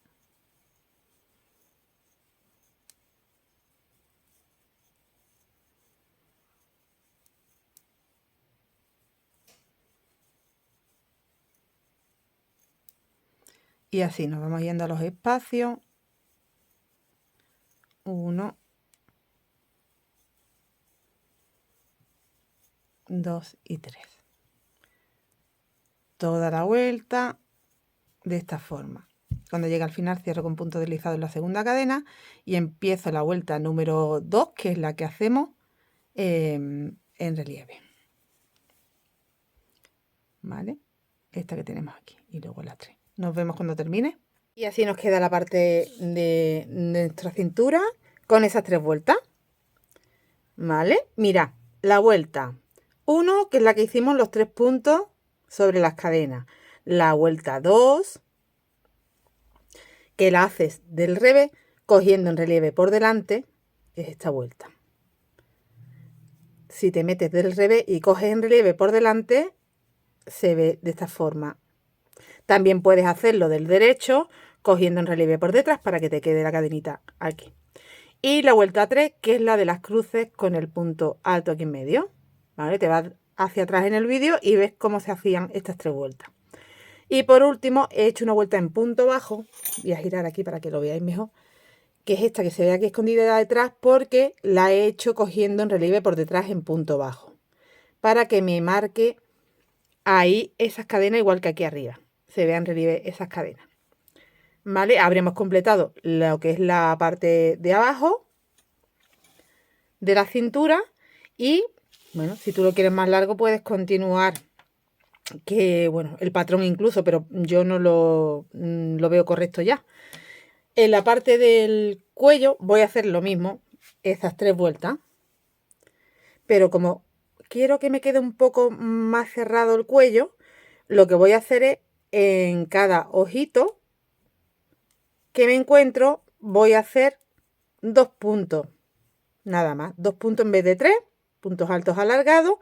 Y así nos vamos yendo a los espacios. 1, 2 y 3. Toda la vuelta de esta forma. Cuando llegue al final cierro con punto deslizado en la segunda cadena y empiezo la vuelta número 2, que es la que hacemos en relieve. ¿Vale? Esta que tenemos aquí y luego la 3. Nos vemos cuando termine. Y así nos queda la parte de nuestra cintura con esas 3 vueltas. ¿Vale? Mira, la vuelta 1, que es la que hicimos los 3 puntos sobre las cadenas. La vuelta 2, que la haces del revés cogiendo en relieve por delante, que es esta vuelta. Si te metes del revés y coges en relieve por delante, se ve de esta forma. También puedes hacerlo del derecho cogiendo en relieve por detrás para que te quede la cadenita aquí. Y la vuelta 3, que es la de las cruces con el punto alto aquí en medio. ¿Vale? Te vas hacia atrás en el vídeo y ves cómo se hacían estas 3 vueltas. Y por último he hecho una vuelta en punto bajo. Voy a girar aquí para que lo veáis mejor. Que es esta que se ve aquí escondida detrás porque la he hecho cogiendo en relieve por detrás en punto bajo. Para que me marque ahí esas cadenas igual que aquí arriba. Se vean en relieve esas cadenas. ¿Vale? Habremos completado lo que es la parte de abajo de la cintura y, bueno, si tú lo quieres más largo puedes continuar, que, bueno, el patrón incluso, pero yo no lo veo correcto ya. En la parte del cuello voy a hacer lo mismo, esas 3 vueltas, pero como quiero que me quede un poco más cerrado el cuello, lo que voy a hacer es en cada ojito que me encuentro voy a hacer 2 puntos, nada más, 2 puntos en vez de 3, puntos altos alargados,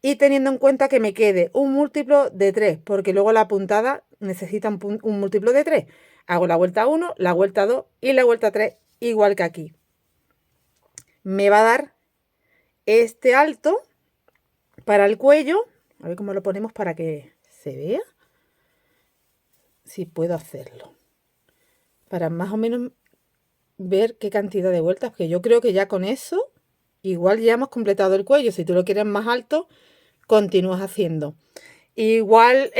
y teniendo en cuenta que me quede un múltiplo de 3, porque luego la puntada necesita un múltiplo de 3. Hago la vuelta 1, la vuelta 2 y la vuelta 3 igual que aquí. Me va a dar este alto para el cuello. A ver cómo lo ponemos para que se vea. Si puedo hacerlo. Para más o menos ver qué cantidad de vueltas, porque yo creo que ya con eso igual ya hemos completado el cuello. Si tú lo quieres más alto, continúas haciendo. Igual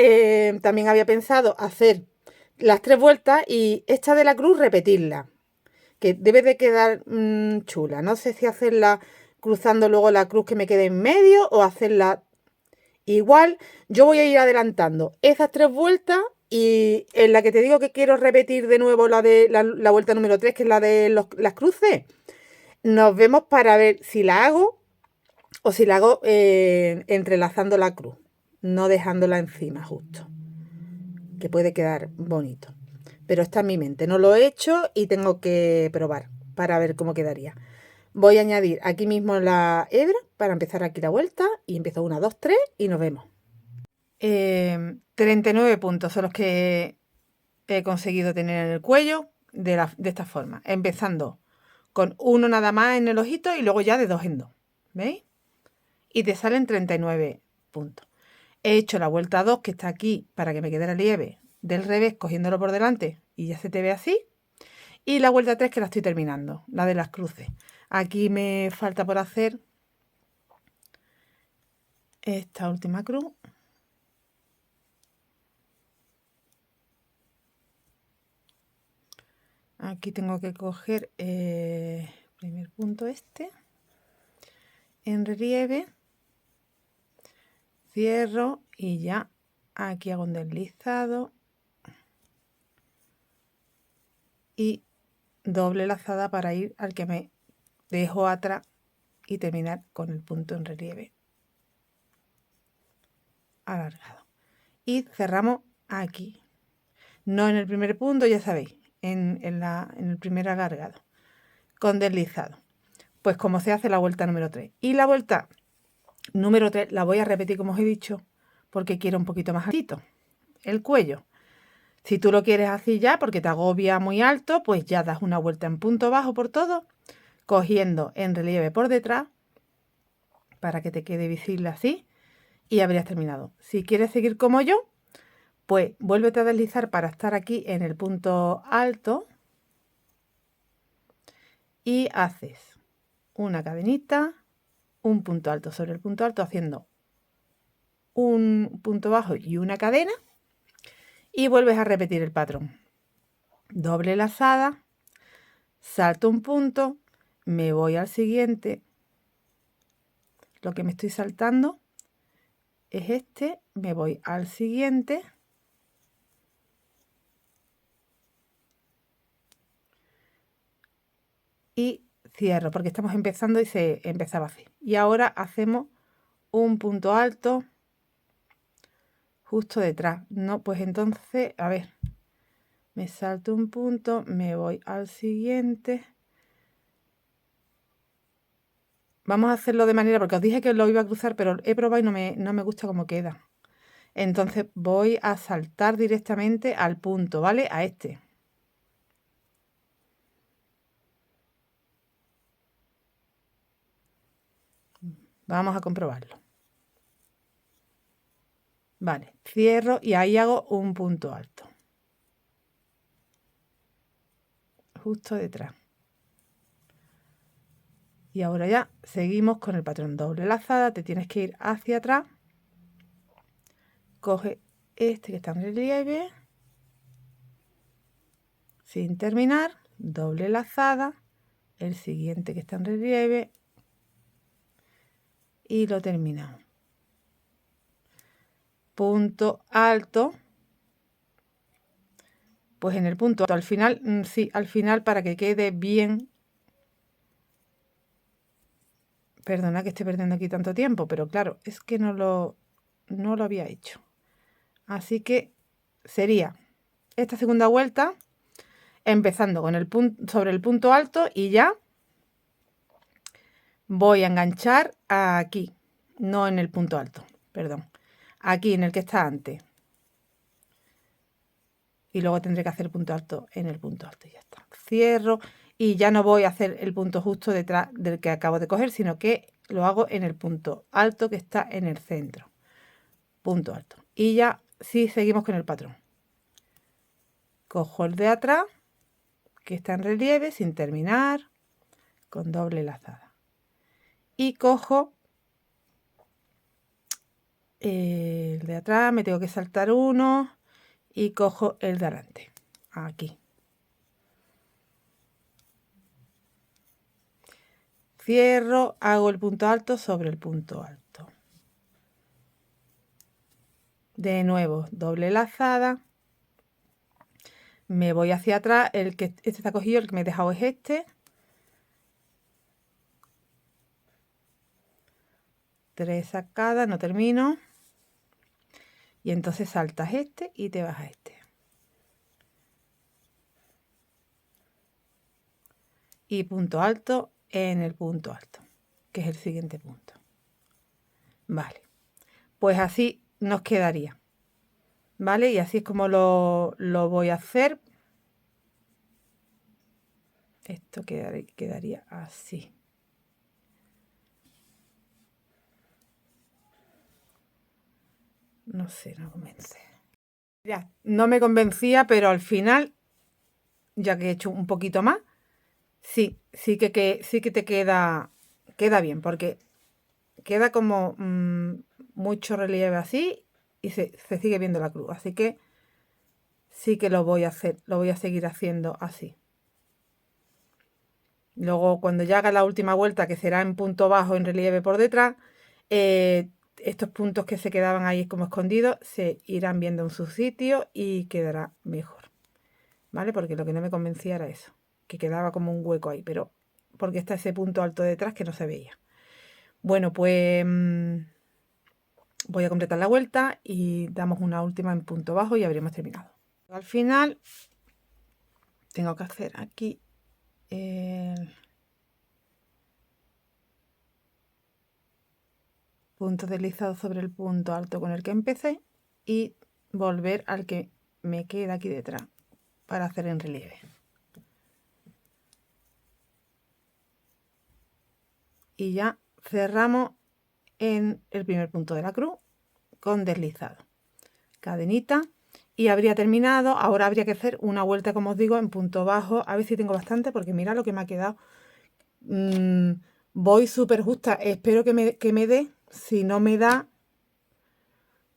también había pensado hacer las 3 vueltas y esta de la cruz repetirla, que debe de quedar chula. No sé si hacerla cruzando luego la cruz que me quede en medio o hacerla igual. Yo voy a ir adelantando esas 3 vueltas Y en la que te digo que quiero repetir de nuevo la vuelta número 3, que es la de las cruces, nos vemos para ver si la hago o si la hago entrelazando la cruz, no dejándola encima justo, que puede quedar bonito. Pero está en mi mente, no lo he hecho y tengo que probar para ver cómo quedaría. Voy a añadir aquí mismo la hebra para empezar aquí la vuelta y empiezo 1, 2, 3 y nos vemos. 39 puntos son los que he conseguido tener en el cuello de esta forma, empezando con uno nada más en el ojito y luego ya de 2 en 2, ¿veis? Y te salen 39 puntos. He hecho la vuelta 2 que está aquí para que me quede el relieve del revés cogiéndolo por delante y ya se te ve así. Y la vuelta 3 que la estoy terminando, la de las cruces. Aquí me falta por hacer esta última cruz. Aquí tengo que coger el primer punto en relieve, cierro y ya aquí hago un deslizado y doble lazada para ir al que me dejo atrás y terminar con el punto en relieve alargado. Y cerramos aquí, no en el primer punto, ya sabéis, en el primer alargado, con deslizado. Pues como se hace la vuelta número 3. Y la vuelta número 3 la voy a repetir como os he dicho, porque quiero un poquito más altito el cuello. Si tú lo quieres así ya, porque te agobia muy alto, pues ya das una vuelta en punto bajo por todo, cogiendo en relieve por detrás, para que te quede visible así, y habrías terminado. Si quieres seguir como yo, pues vuélvete a deslizar para estar aquí en el punto alto y haces una cadenita, un punto alto sobre el punto alto, haciendo un punto bajo y una cadena, y vuelves a repetir el patrón. Doble lazada, salto un punto, me voy al siguiente. Lo que me estoy saltando es este, me voy al siguiente y cierro, porque estamos empezando y se empezaba así. Y ahora hacemos un punto alto justo detrás. No, pues entonces, a ver, me salto un punto, me voy al siguiente. Vamos a hacerlo de manera, porque os dije que lo iba a cruzar, pero he probado y no me gusta cómo queda. Entonces voy a saltar directamente al punto, ¿vale? A este. Vamos a comprobarlo. Vale, cierro y ahí hago un punto alto. Justo detrás. Y ahora ya seguimos con el patrón doble lazada, te tienes que ir hacia atrás. Coge este que está en relieve. Sin terminar, doble lazada, el siguiente que está en relieve y lo terminamos. Punto alto. Pues en el punto alto, al final, sí, al final para que quede bien. Perdona que esté perdiendo aquí tanto tiempo, pero claro, es que no lo había hecho. Así que sería esta segunda vuelta empezando con el punto sobre el punto alto y ya voy a enganchar aquí, no en el punto alto, perdón, aquí en el que está antes. Y luego tendré que hacer punto alto en el punto alto y ya está. Cierro y ya no voy a hacer el punto justo detrás del que acabo de coger, sino que lo hago en el punto alto que está en el centro. Punto alto. Y ya sí seguimos con el patrón. Cojo el de atrás, que está en relieve, sin terminar, con doble lazada. Y cojo el de atrás, me tengo que saltar uno y cojo el de adelante, aquí. Cierro, hago el punto alto sobre el punto alto. De nuevo, doble lazada Me voy hacia atrás, este está cogido, el que me he dejado es este. 3 sacadas, no termino. Y entonces saltas este y te vas a este. Y punto alto en el punto alto, que es el siguiente punto. Vale, pues así nos quedaría. ¿Vale? Y así es como lo voy a hacer. Esto quedaría así. No sé, no convence. Ya, no me convencía, pero al final, ya que he hecho un poquito más, sí que te queda bien, porque queda como mucho relieve así y se sigue viendo la cruz. Así que sí que lo voy a hacer, lo voy a seguir haciendo así. Luego, cuando ya haga la última vuelta, que será en punto bajo en relieve por detrás, estos puntos que se quedaban ahí como escondidos se irán viendo en su sitio y quedará mejor. ¿Vale? Porque lo que no me convencía era eso, que quedaba como un hueco ahí, pero porque está ese punto alto detrás que no se veía. Bueno, pues voy a completar la vuelta y damos una última en punto bajo y habremos terminado. Al final tengo que hacer aquí el punto deslizado sobre el punto alto con el que empecé y volver al que me queda aquí detrás para hacer en relieve. Y ya cerramos en el primer punto de la cruz con deslizado. Cadenita y habría terminado. Ahora habría que hacer una vuelta, como os digo, en punto bajo. A ver si tengo bastante, porque mira lo que me ha quedado. Voy súper justa. Espero que me dé. Si no me da,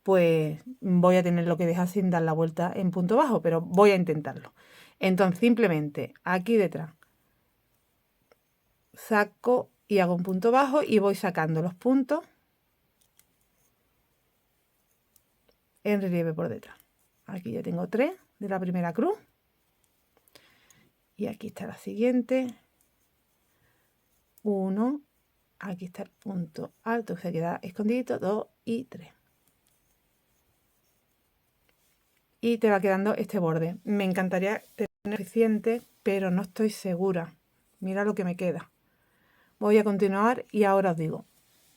pues voy a tener lo que dejar sin dar la vuelta en punto bajo, pero voy a intentarlo. Entonces, simplemente aquí detrás saco y hago un punto bajo y voy sacando los puntos en relieve por detrás. Aquí ya tengo 3 de la primera cruz. Y aquí está la siguiente. 1. Aquí está el punto alto que se queda escondido. 2 y 3. Y te va quedando este borde. Me encantaría tener suficiente, pero no estoy segura. Mira lo que me queda. Voy a continuar y ahora os digo.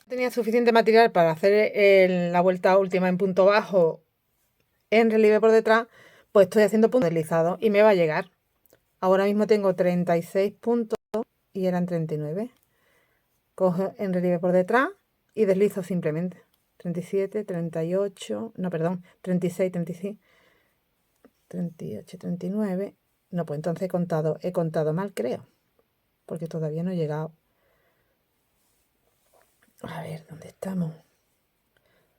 Tenía suficiente material para hacer la vuelta última en punto bajo en relieve por detrás, pues estoy haciendo puntos deslizados y me va a llegar. Ahora mismo tengo 36 puntos y eran 39. Cojo en relieve por detrás y deslizo simplemente. 37, 38, no, perdón, 36, 36, 38, 39. No, pues entonces he contado mal, creo, porque todavía no he llegado. A ver, ¿dónde estamos?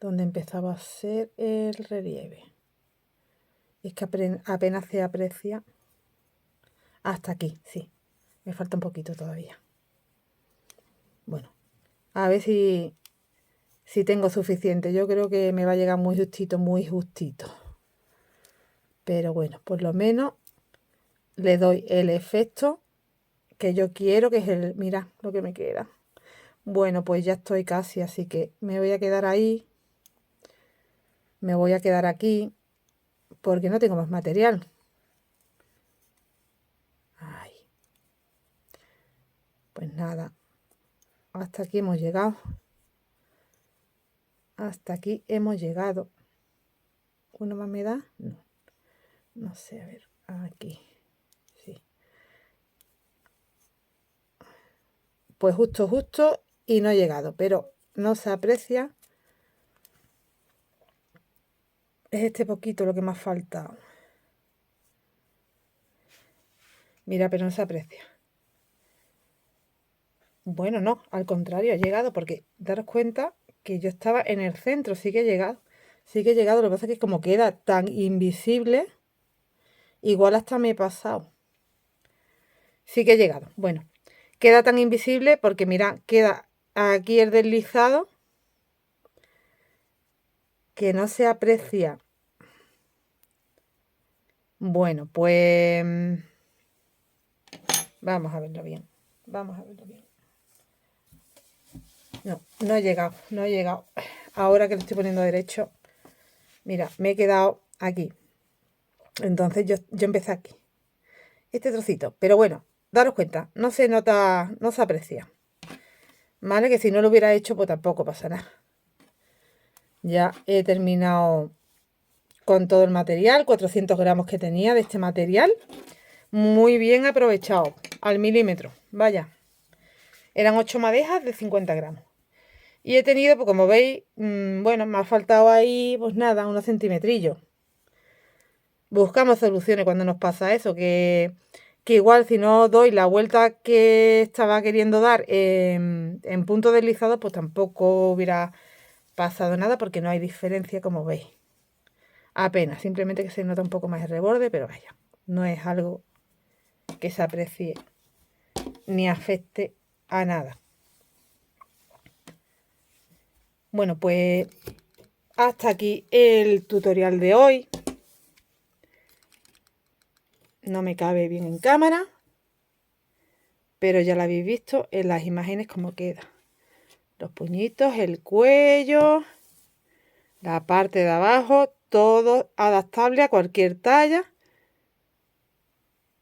¿Dónde empezaba a ser el relieve? Es que apenas se aprecia. Hasta aquí, sí. Me falta un poquito todavía. Bueno, a ver si tengo suficiente. Yo creo que me va a llegar muy justito, muy justito. Pero bueno, por lo menos le doy el efecto que yo quiero, que es el... Mira lo que me queda. Bueno, pues ya estoy casi, así que me voy a quedar ahí. Me voy a quedar aquí porque no tengo más material. Ay. Pues nada. Hasta aquí hemos llegado. Hasta aquí hemos llegado. ¿Uno más me da? No. No sé, a ver. Aquí. Sí. Pues justo y no he llegado, pero no se aprecia. Es este poquito lo que me ha faltado. Mira, pero no se aprecia. Bueno, no, al contrario, he llegado porque daros cuenta que yo estaba en el centro, sí que he llegado. Sí que he llegado, lo que pasa es que como queda tan invisible, igual hasta me he pasado. Sí que he llegado. Bueno, queda tan invisible porque mira, queda aquí el deslizado que no se aprecia Bueno, pues vamos a verlo bien. Vamos a verlo bien. No he llegado. Ahora que lo estoy poniendo derecho, mira, me he quedado aquí. Entonces yo empecé aquí. Este trocito. Pero bueno, daros cuenta, no se nota, no se aprecia. ¿Vale? Que si no lo hubiera hecho, pues tampoco pasa nada. Ya he terminado con todo el material, 400 gramos que tenía de este material. Muy bien aprovechado, al milímetro. Vaya. Eran 8 madejas de 50 gramos. Y he tenido, pues como veis, bueno, me ha faltado ahí, pues nada, unos centimetrillos. Buscamos soluciones cuando nos pasa eso, que igual si no doy la vuelta que estaba queriendo dar en punto deslizado, pues tampoco hubiera pasado nada porque no hay diferencia, como veis. Apenas, simplemente que se nota un poco más el reborde, pero vaya, no es algo que se aprecie ni afecte a nada. Bueno, pues hasta aquí el tutorial de hoy. No me cabe bien en cámara, pero ya lo habéis visto en las imágenes cómo queda. Los puñitos, el cuello, la parte de abajo, todo adaptable a cualquier talla.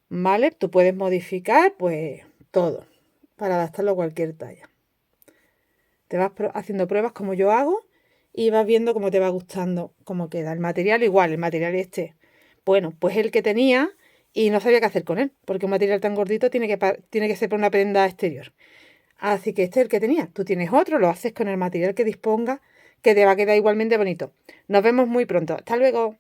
¿Vale? Tú puedes modificar pues todo para adaptarlo a cualquier talla. Te vas haciendo pruebas como yo hago y vas viendo cómo te va gustando, cómo queda. El material igual, el material este. Bueno, pues el que tenía y no sabía qué hacer con él, porque un material tan gordito tiene que ser para una prenda exterior. Así que este es el que tenía. Tú tienes otro, lo haces con el material que dispongas, que te va a quedar igualmente bonito. Nos vemos muy pronto. Hasta luego.